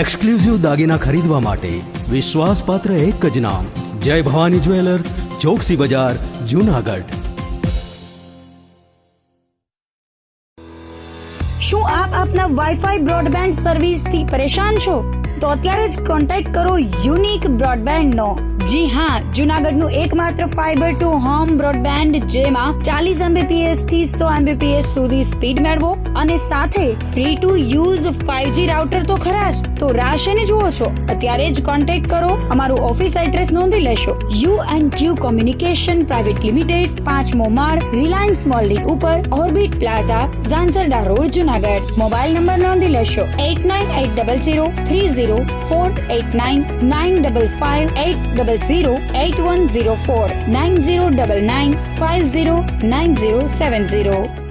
એક્સક્લુઝિવ દાગીના ખરીદવા માટે વિશ્વાસપાત્ર એક જ નામ જય ભવાની જ્વેલર્સ, ચોકસી બજાર, જુનાગઢ. શું આપ આપના વાઈફાઈ બ્રોડબેન્ડ સર્વિસથી પરેશાન છો? તો અત્યારે જ કોન્ટેક્ટ કરો યુનિક બ્રોડબેન્ડ નો. જી હા, જુનાગઢનું એકમાત્ર ફાઈબર ટુ હોમ બ્રોડબેન્ડ જેમાં 40 Mbps થી 100 Mbps સુધી સ્પીડ મેળવો અને સાથે free to use 5G router તો ખરા જ. તો રાહ શેને જુઓ છો? અત્યારે જ કોન્ટેક્ટ કરો. અમારું ઓફિસ એડ્રેસ નોંધી લેશો. U&Q કોમ્યુનિકેશન પ્રાઇવેટ લિમિટેડ, 5મો માળ, રિલાયન્સ મોલની ઉપર, orbit plaza, Zanzarda road, Junagadh. Mobile number નોંધી લેશો 8980030489 95585008104 9099509070.